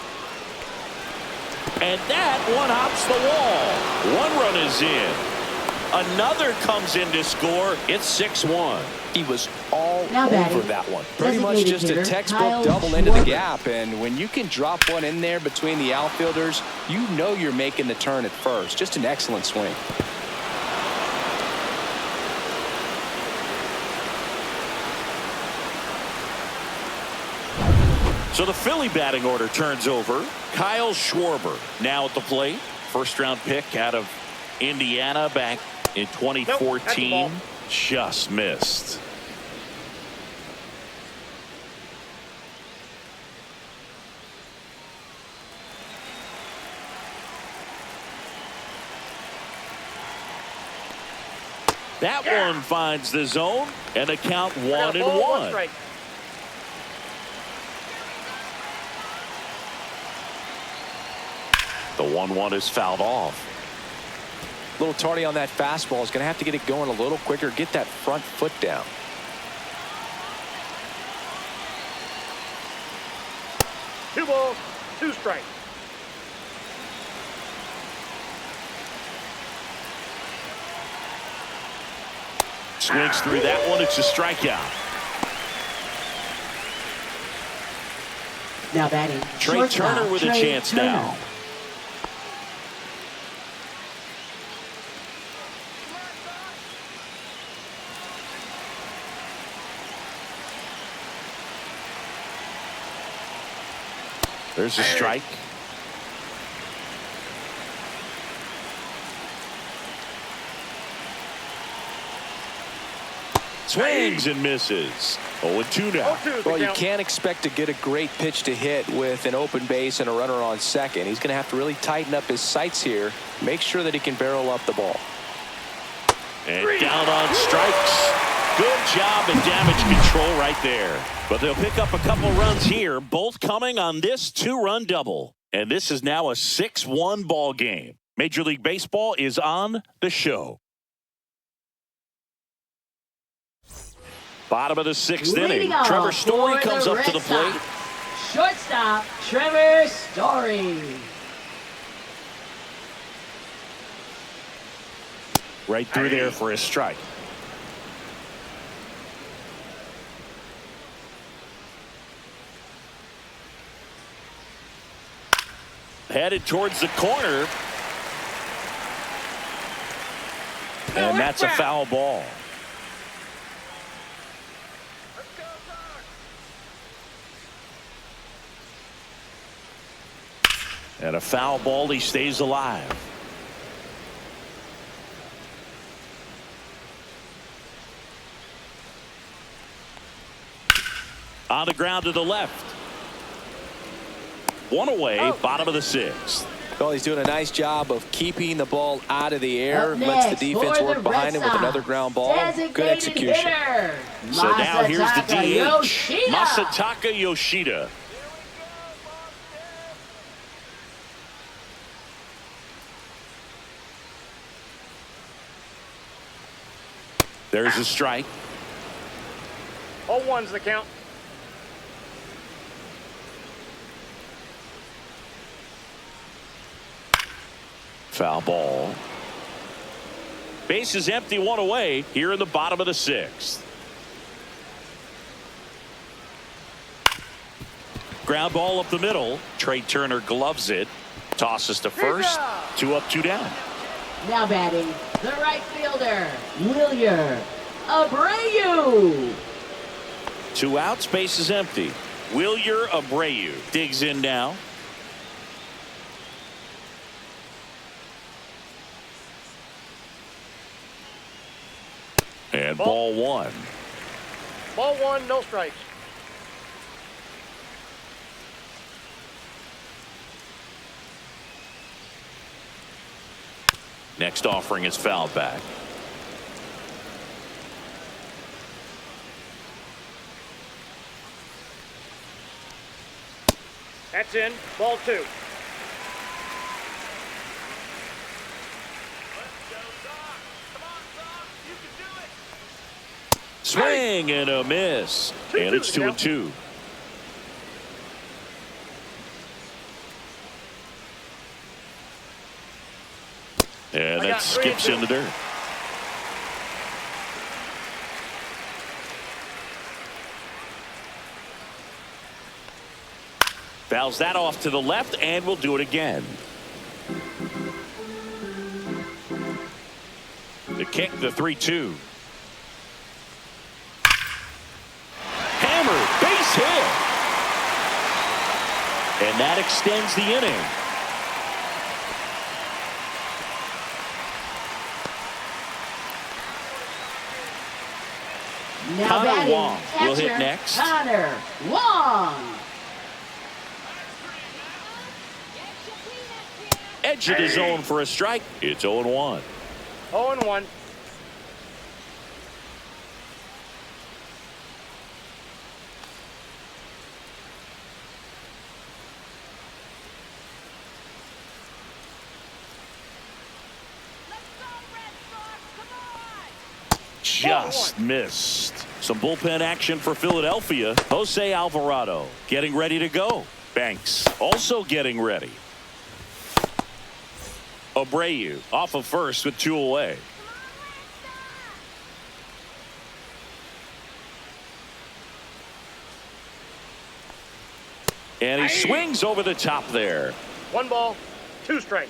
And that one hops the wall. One run is in. Another comes in to score. It's 6-1. He was all Now over batting, that one. Pretty much designated just a hitter, textbook Kyle double into the Schwarber. gap. And when you can drop one in there between the outfielders, you know you're making the turn at first. Just an excellent swing. So the Philly batting order turns over. Kyle Schwarber now at the plate. First round pick out of Indiana back in 2014. Just missed. That one finds the zone and the count 1-1. The 1-1 is fouled off. A little tardy on that fastball. Is going to have to get it going a little quicker. Get that front foot down. Two balls, 2 strikes. Swings through that one. It's a strikeout. Now batting, Trey shortstop, Turner with a Trey chance Turner. now. There's a strike. Swings and misses. 0-2 now. Well, you can't expect to get a great pitch to hit with an open base and a runner on second. He's going to have to really tighten up his sights here. Make sure that he can barrel up the ball. And down on strikes. Good job at damage control right there. But they'll pick up a couple runs here, both coming on this 2-run double. And this is now a 6-1 ball game. Major League Baseball is on the show. Bottom of the 6th inning. Trevor Story comes up to the plate. Shortstop, Trevor Story. Right through there for a strike. Headed towards the corner. And that's a foul ball. And a foul ball, he stays alive. On the ground to the left. One away, bottom of the 6th. Well, he's doing a nice job of keeping the ball out of the air. Up Lets next the defense for work the behind Red him with another ground ball. Designated Good execution. hitter, So now here's the DH. Yoshida. Masataka Yoshida. There's a strike. 0-1's the count. Foul ball. Base is empty, one away here in the bottom of the 6th. Ground ball up the middle. Trey Turner gloves it. Tosses to first. 2 up, 2 down. Now batting, the right fielder, Wilyer Abreu. 2 outs, base is empty. Wilyer Abreu digs in now. And ball one. Ball one, no strikes. Next offering is fouled back. That's in. Ball two. Swing and a miss. And it's 2-2. And that skips in the dirt. Fouls that off to the left, and we'll do it again. The kick, the 3-2. Hammered, base hit. And that extends the inning. Now Connor batting, Wong will hit catcher, next. Connor Wong. Edge of the zone for a strike. It's 0-1. 0-1. Just missed. Some bullpen action for Philadelphia. Jose Alvarado getting ready to go. Banks also getting ready. Abreu off of first with 2 away. And he swings over the top there. 1 ball, 2 strikes.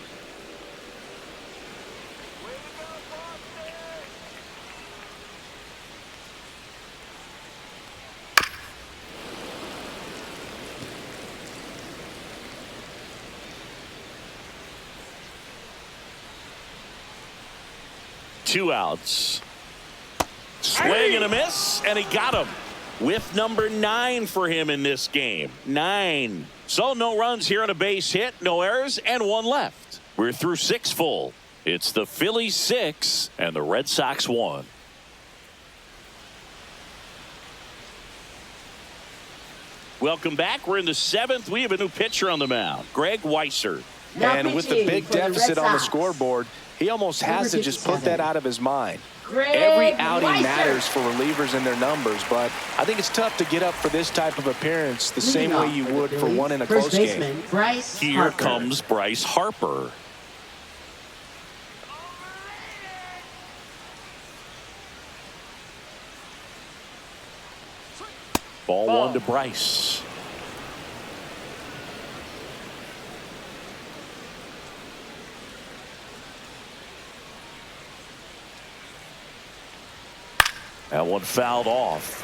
Two outs. Swing and a miss, and he got him with number 9 for him in this game. 9. So no runs here on a base hit, no errors, and 1 left. We're through 6 full. It's the Phillies 6 and the Red Sox 1. Welcome back. We're in the 7th. We have a new pitcher on the mound, Greg Weisser. And with the big deficit on the scoreboard, he almost has to just put that out of his mind. Every outing matters for relievers and their numbers, but I think it's tough to get up for this type of appearance the same way you would for one in a close game. Here comes Bryce Harper. Ball 1 to Bryce. That one fouled off.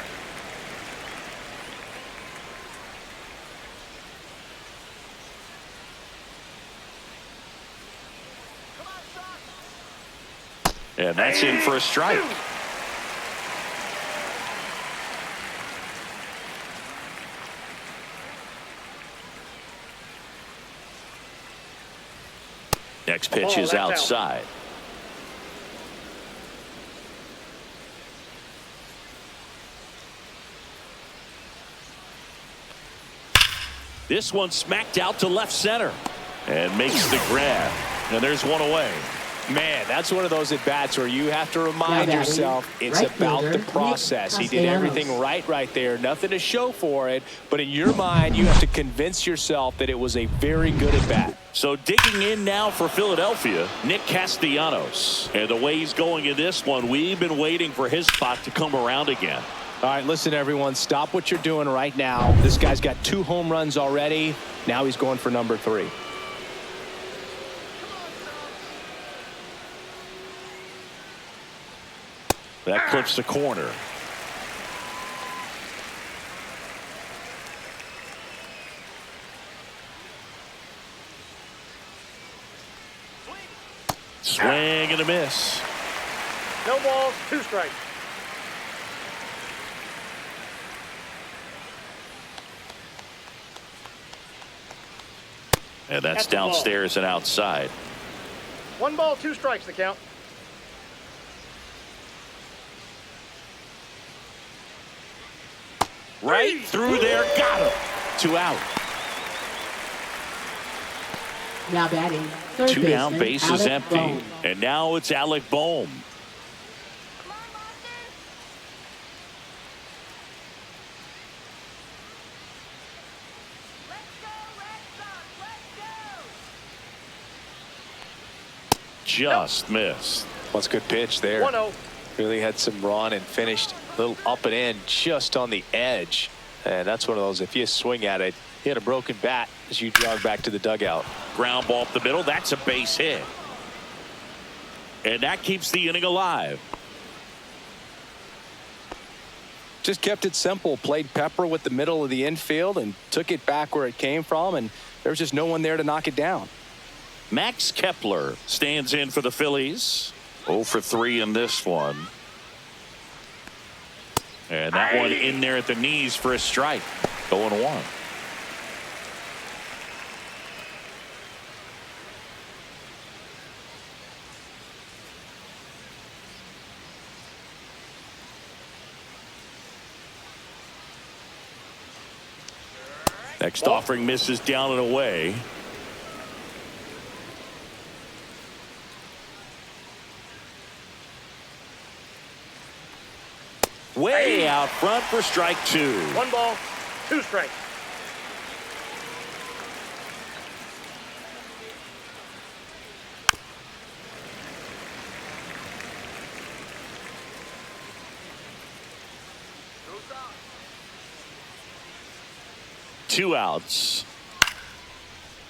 And that's in for a strike. Next pitch is outside. This one smacked out to left center and makes the grab. And there's 1 away. Man, that's one of those at-bats where you have to remind yourself it's about the process. He did everything right there. Nothing to show for it. But in your mind, you have to convince yourself that it was a very good at-bat. So digging in now for Philadelphia, Nick Castellanos. And the way he's going in this one, we've been waiting for his spot to come around again. All right, listen, everyone, stop what you're doing right now. This guy's got 2 home runs already. Now he's going for number 3. That clips the corner. Swing and a miss. No balls, 2 strikes. And that's the ball. downstairs and outside. 1 ball, 2 strikes the count. Right through there, got him. 2 out. Now batting, third 2 down, base is Alec empty. Bohm. And now it's Alec Bohm. Just missed. What's a good pitch there. 1-0. Really had some run and finished a little up and in just on the edge. And that's one of those, if you swing at it, you had a broken bat as you jog back to the dugout. Ground ball up the middle. That's a base hit. And that keeps the inning alive. Just kept it simple. Played pepper with the middle of the infield and took it back where it came from. And there was just no one there to knock it down. Max Kepler stands in for the Phillies. 0 for 3 in this one. And that one in there at the knees for a strike. 0-1. Next offering misses down and away. Way out front for strike 2. 1 ball, 2 strikes. Two outs.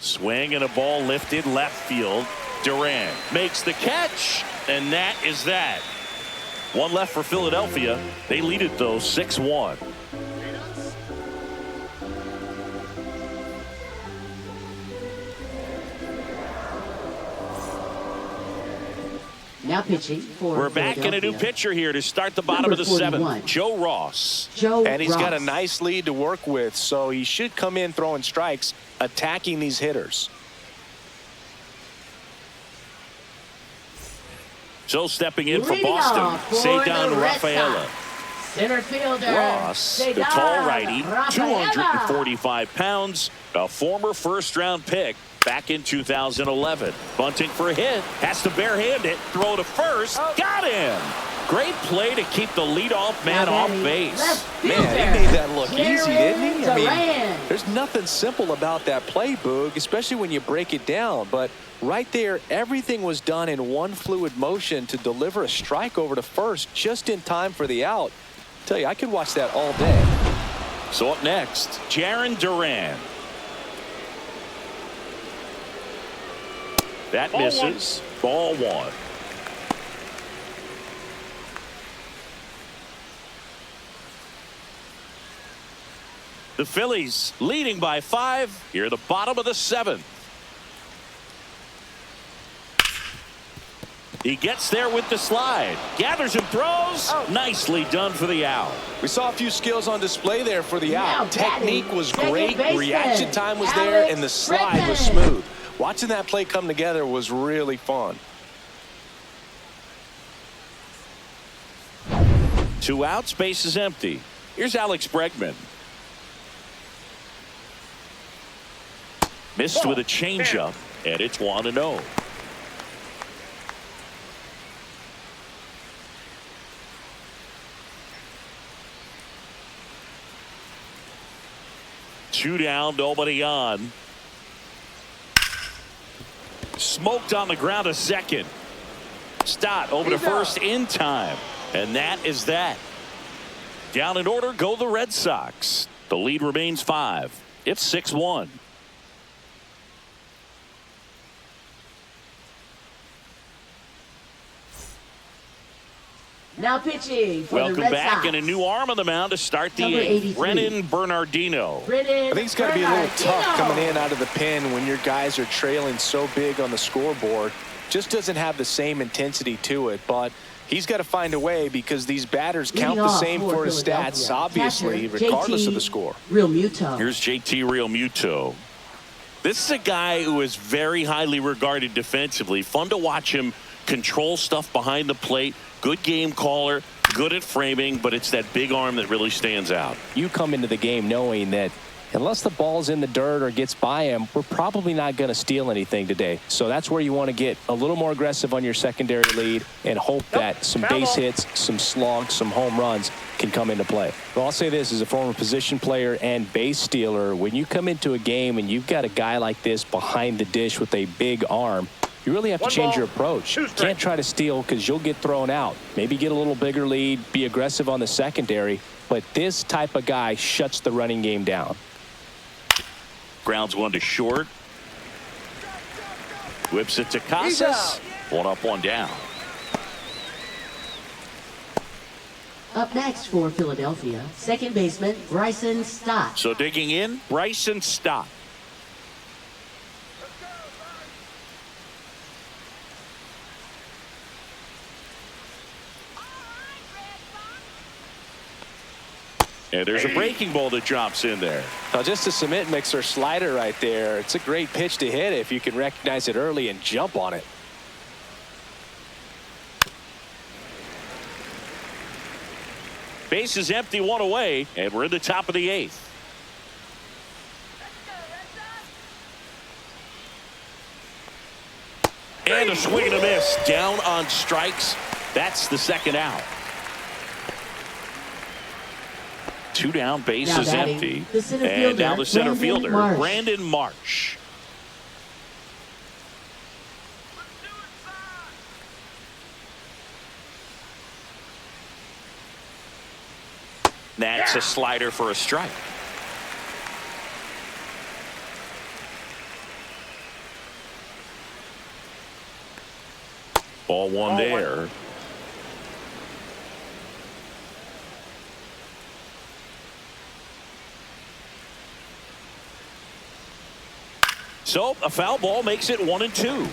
Swing and a ball lifted left field. Duran makes the catch, and that is that. 1 left for Philadelphia. They lead it though 6-1. Now pitching for We're back in a new pitcher here to start the bottom of the 7th. Joe Ross. And he's got a nice lead to work with, so he should come in throwing strikes, attacking these hitters. Joe stepping in for Leading Boston. off for Cedar the Red Rafaela. Sox. Center fielder Ross, the Cedar tall righty, Rafaela. 245 pounds, a former first-round pick back in 2011. Bunting for a hit, has to barehand it, throw to first, got him. Great play to keep the leadoff man Now off batting base. left Man, fielder, he made that look easy, didn't he? I mean, Duran. there's nothing simple about that play, Boog, especially when you break it down. But right there, everything was done in one fluid motion to deliver a strike over to first just in time for the out. Tell you, I could watch that all day. So up next, Jarren Duran. That Ball misses. Ball 1. The Phillies leading by 5 here at the bottom of the 7th. He gets there with the slide, gathers and throws. Nicely done for the out. We saw a few skills on display there for the Now out. batting, Technique was second great, baseman, reaction time was there, Alex and the slide was Bregman. smooth. Watching that play come together was really fun. 2 outs, base is empty. Here's Alex Bregman. Missed with a changeup, and it's 1-0. Two down, nobody on. Smoked on the ground a second. Stott over to first in time. And that is that. Down in order go the Red Sox. The lead remains 5. It's 6-1. Now pitching for Welcome the Red back, Sox. and a new arm on the mound to start the Number 8th. 83. Brennan Bernardino. I think it's got to be a little tough coming in out of the pen when your guys are trailing so big on the scoreboard. Just doesn't have the same intensity to it, but he's got to find a way because these batters count the same for his stats, obviously, regardless of the score. Real Muto. Here's JT Real Muto. This is a guy who is very highly regarded defensively. Fun to watch him control stuff behind the plate. Good game caller, good at framing, but it's that big arm that really stands out. You come into the game knowing that unless the ball's in the dirt or gets by him, we're probably not going to steal anything today. So that's where you want to get a little more aggressive on your secondary lead and hope that some base hits, some slugs, some home runs can come into play. Well, I'll say this as a former position player and base stealer, when you come into a game and you've got a guy like this behind the dish with a big arm, you really have to change your approach. You can't try to steal because you'll get thrown out. Maybe get a little bigger lead, be aggressive on the secondary, but this type of guy shuts the running game down. Grounds one to short. Whips it to Casas. One up, one down. Up next for Philadelphia, second baseman Bryson Stott. So digging in, Bryson Stott. And there's a breaking ball that drops in there. Now, just a cement mixer slider right there. It's a great pitch to hit if you can recognize it early and jump on it. Base is empty, one away, and we're in the top of the eighth. And a swing and a miss. Down on strikes. That's the second out. Two down, base now is empty. And now the center fielder, Brandon Marsh. That's a slider for a strike. Ball one there. So a foul ball makes it 1-2.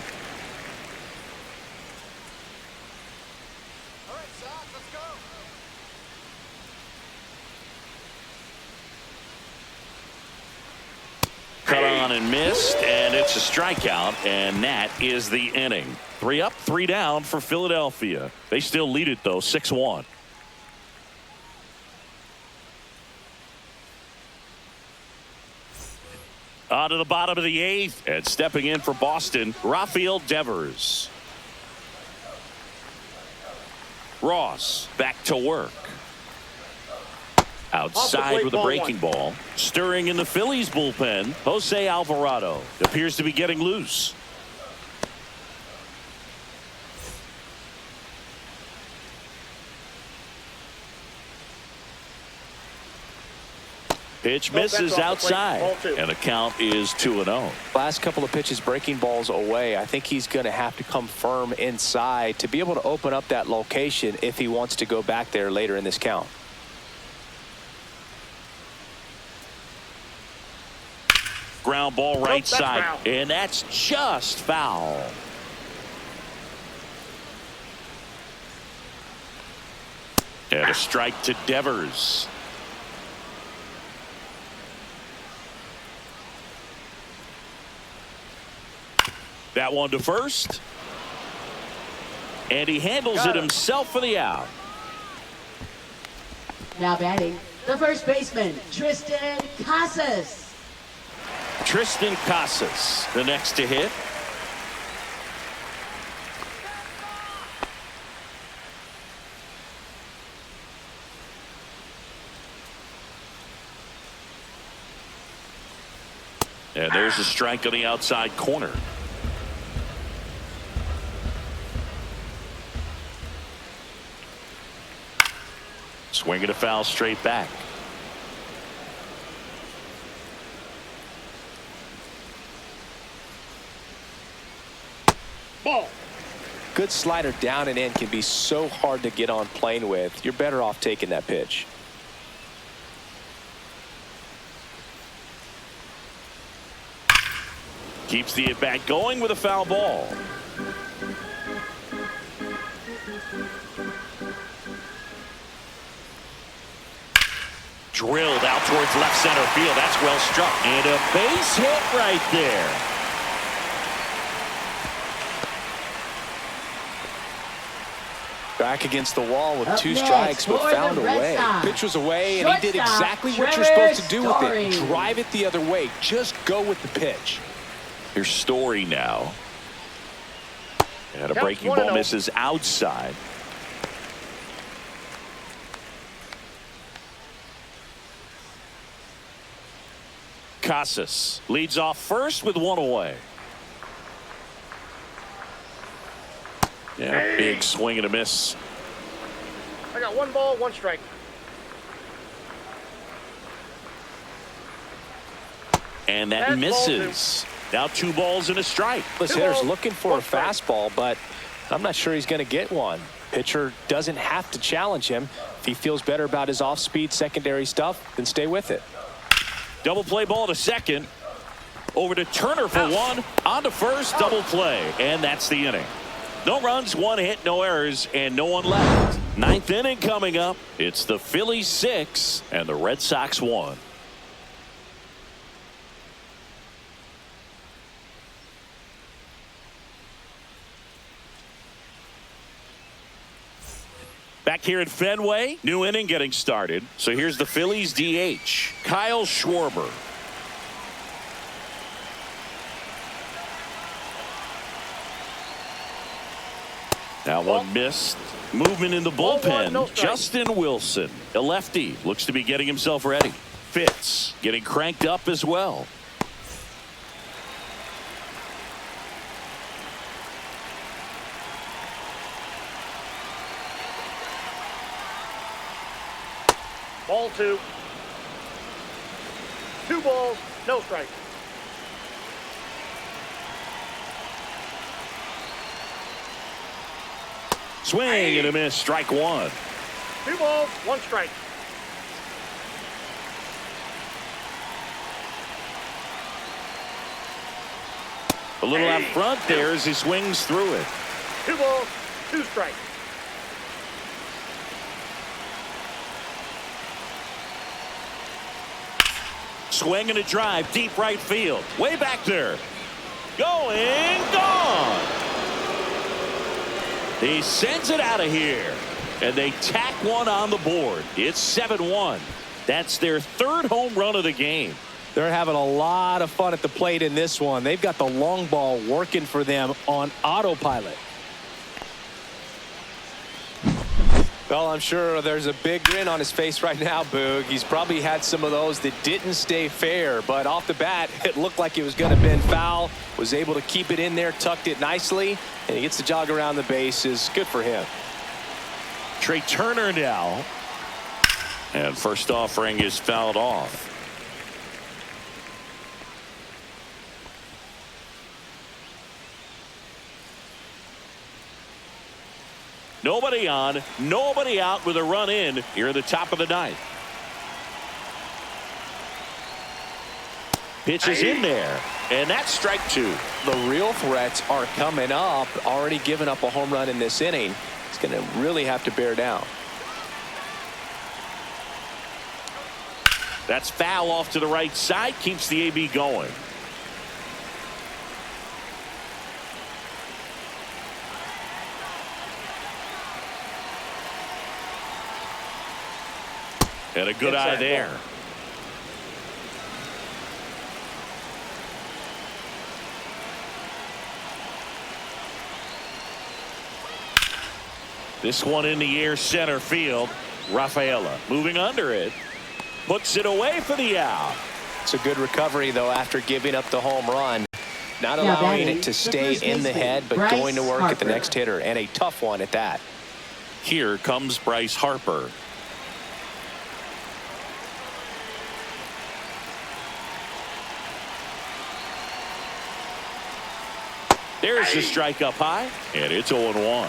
Cut on and missed, and it's a strikeout, and that is the inning. 3 up, 3 down for Philadelphia. They still lead it, though, 6-1. On to the bottom of the eighth, and stepping in for Boston, Rafael Devers. Ross back to work. Outside with a breaking ball. Stirring in the Phillies bullpen, Jose Alvarado appears to be getting loose. Pitch misses outside, and the count is 2-0. Last couple of pitches breaking balls away. I think he's going to have to come firm inside to be able to open up that location if he wants to go back there later in this count. Ground ball right side, and that's just foul. And a strike to Devers. That one to first. And he handles it himself for the out. Now batting, the first baseman, Tristan Casas. Tristan Casas, the next to hit. And there's a strike on the outside corner. Swinging a foul straight back. Ball. Good slider down and in can be so hard to get on plane with. You're better off taking that pitch. Keeps the at-bat going with a foul ball. Drilled out towards left center field. That's well struck. And a base hit right there. Back against the wall with Up two next strikes, but for found the a Red way. Sox. Pitch was away, and he did Shortstop, exactly what you're supposed to do with Story. it. Drive it the other way. Just go with the pitch. Here's Story now. And a Counts breaking 1-0. ball misses outside. Casas leads off first with one away. Yeah, big swing and a miss. I got 1 ball, 1 strike. And that That's misses. Now 2 balls and a strike. This 2 hitter's balls, looking for 1 a strike. fastball, but I'm not sure he's going to get one. Pitcher doesn't have to challenge him. If he feels better about his off-speed secondary stuff, then stay with it. Double play ball to second. Over to Turner for one. On to first. Double play. And that's the inning. No runs, 1 hit, no errors, and no one left. 9th inning coming up. It's the Phillies 6 and the Red Sox 1. Back here at Fenway, new inning getting started. So here's the Phillies DH, Kyle Schwarber. Now one missed. Movement in the Ball bullpen. 1, no strike. Justin Wilson, a lefty, looks to be getting himself ready. Fitz getting cranked up as well. Ball 2. 2 balls, no strike. Swing and a miss. Strike 1. 2 balls, 1 strike. A little out front there as he swings through it. 2 balls, 2 strikes. Swing and a drive, deep right field. Way back there. Going, gone. He sends it out of here. And they tack one on the board. It's 7-1. That's their 3rd home run of the game. They're having a lot of fun at the plate in this one. They've got the long ball working for them on autopilot. Well, I'm sure there's a big grin on his face right now, Boog. He's probably had some of those that didn't stay fair, but off the bat, it looked like it was going to bend foul. Was able to keep it in there, tucked it nicely, and he gets the jog around the bases. Good for him. Trey Turner now. And first offering is fouled off. Nobody on, nobody out with a run in here at the top of the 9th. Pitch is in there, and that's strike 2. The real threats are coming up. Already given up a home run in this inning. He's going to really have to bear down. That's foul off to the right side, keeps the AB going. And a good eye there. This one in the air, center field. Rafaela moving under it. Puts it away for the out. It's a good recovery, though, after giving up the home run. Not Now allowing batting, it to the stay first in the baseman, head, but Bryce going to work at the Harper. next hitter, and a tough one at that. Here comes Bryce Harper. There's the strike up high, and it's 0-1.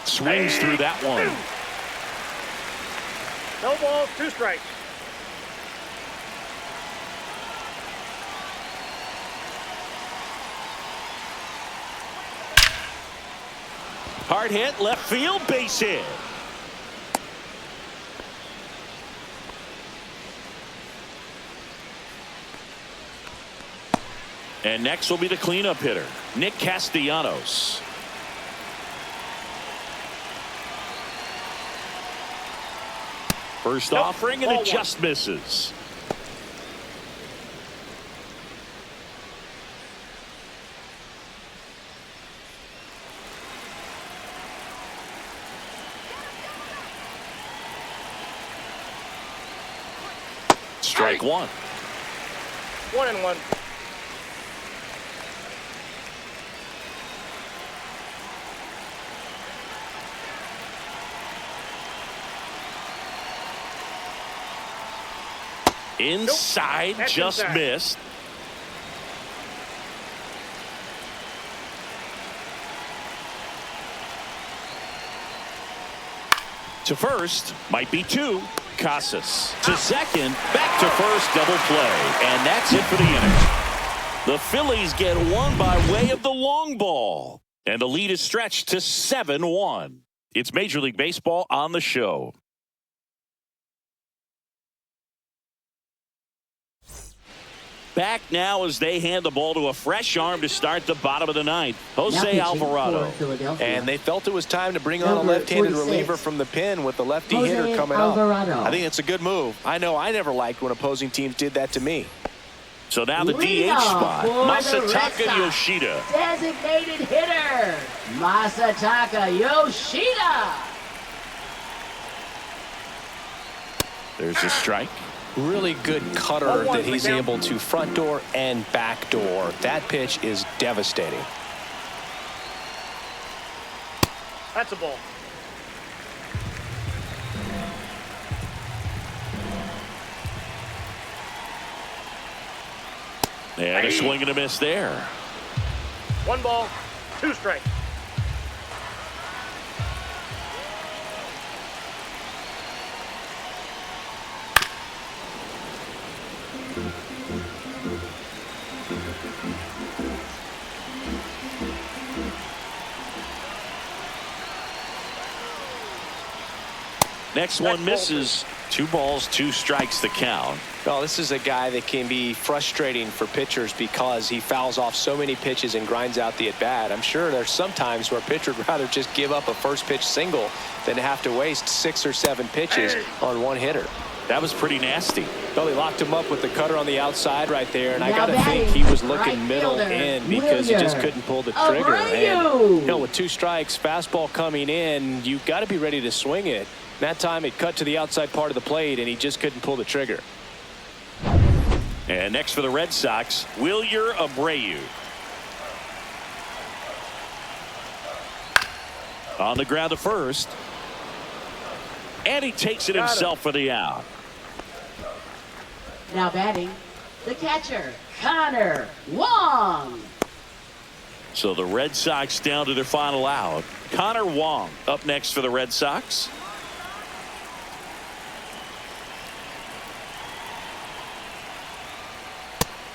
Swings through that one. No balls, 2 strikes. Hard hit, left field, base hit. And next will be the cleanup hitter, Nick Castellanos. First offering, and it just misses. Strike one. 1-1. Inside, Nope. just inside. missed. To first, might be two. Casas to second, back to first, double play, and that's it for the inning. The Phillies get one by way of the long ball, and the lead is stretched to 7-1. It's Major League Baseball on the show. Back now as they hand the ball to a fresh arm to start the bottom of the ninth, Jose Alvarado. And they felt it was time to bring on a left-handed reliever from the pen with the lefty hitter coming up. I think it's a good move. I know I never liked when opposing teams did that to me. So now the DH spot, Masataka Yoshida. Designated hitter, Masataka Yoshida. There's a strike. Really good cutter that he's able to front door and back door. That pitch is devastating. That's a ball. And a swing and a miss there. 1 ball, 2 strikes. Next one misses. 2 balls, 2 strikes the count. Well, this is a guy that can be frustrating for pitchers because he fouls off so many pitches and grinds out the at-bat. I'm sure there's some times where a pitcher would rather just give up a first pitch single than have to waste 6 or 7 pitches on one hitter. That was pretty nasty. Well, he locked him up with the cutter on the outside right there, and I got to think he was looking middle in because he just couldn't pull the trigger. And, you know, with 2 strikes, fastball coming in, you've got to be ready to swing it. That time it cut to the outside part of the plate, and he just couldn't pull the trigger. And next for the Red Sox, Wilyer Abreu. On the ground to first. And he takes it himself for the out. Now batting, the catcher, Connor Wong. So the Red Sox down to their final out. Connor Wong up next for the Red Sox.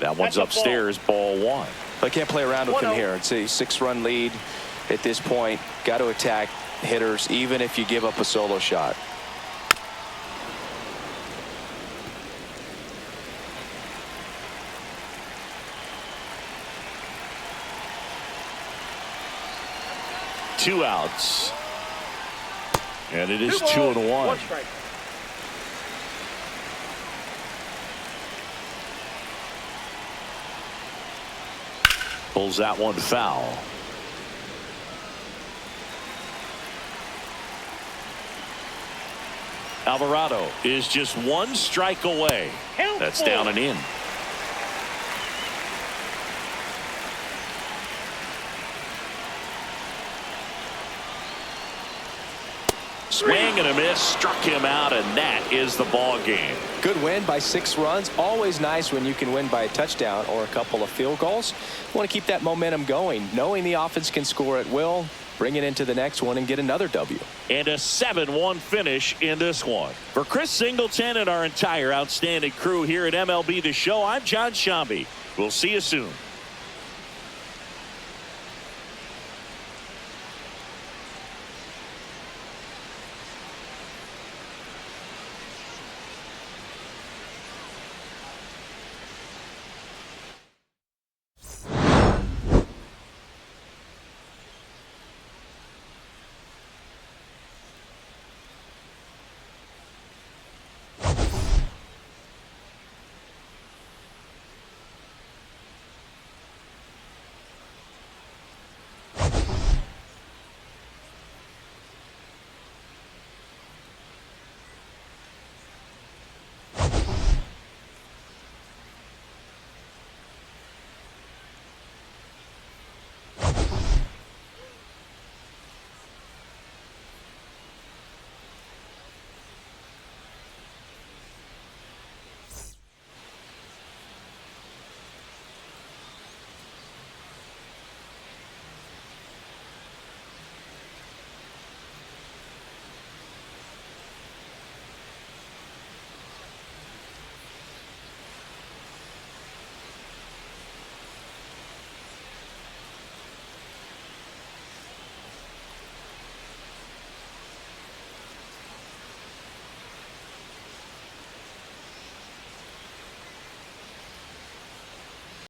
That one's upstairs, ball 1. I can't play around with him here. It's a 6-run lead at this point. Got to attack hitters even if you give up a solo shot. Two outs. And it is 2 balls, 2-1. 1 strike. Pulls that one foul. Alvarado is just 1 strike away. That's down and in. Swing and a miss, struck him out, and that is the ball game. Good win by 6 runs. Always nice when you can win by a touchdown or a couple of field goals. You want to keep that momentum going, knowing the offense can score at will, bring it into the next one and get another W. And a 7-1 finish in this one. For Chris Singleton and our entire outstanding crew here at MLB The Show, I'm John Shambi. We'll see you soon.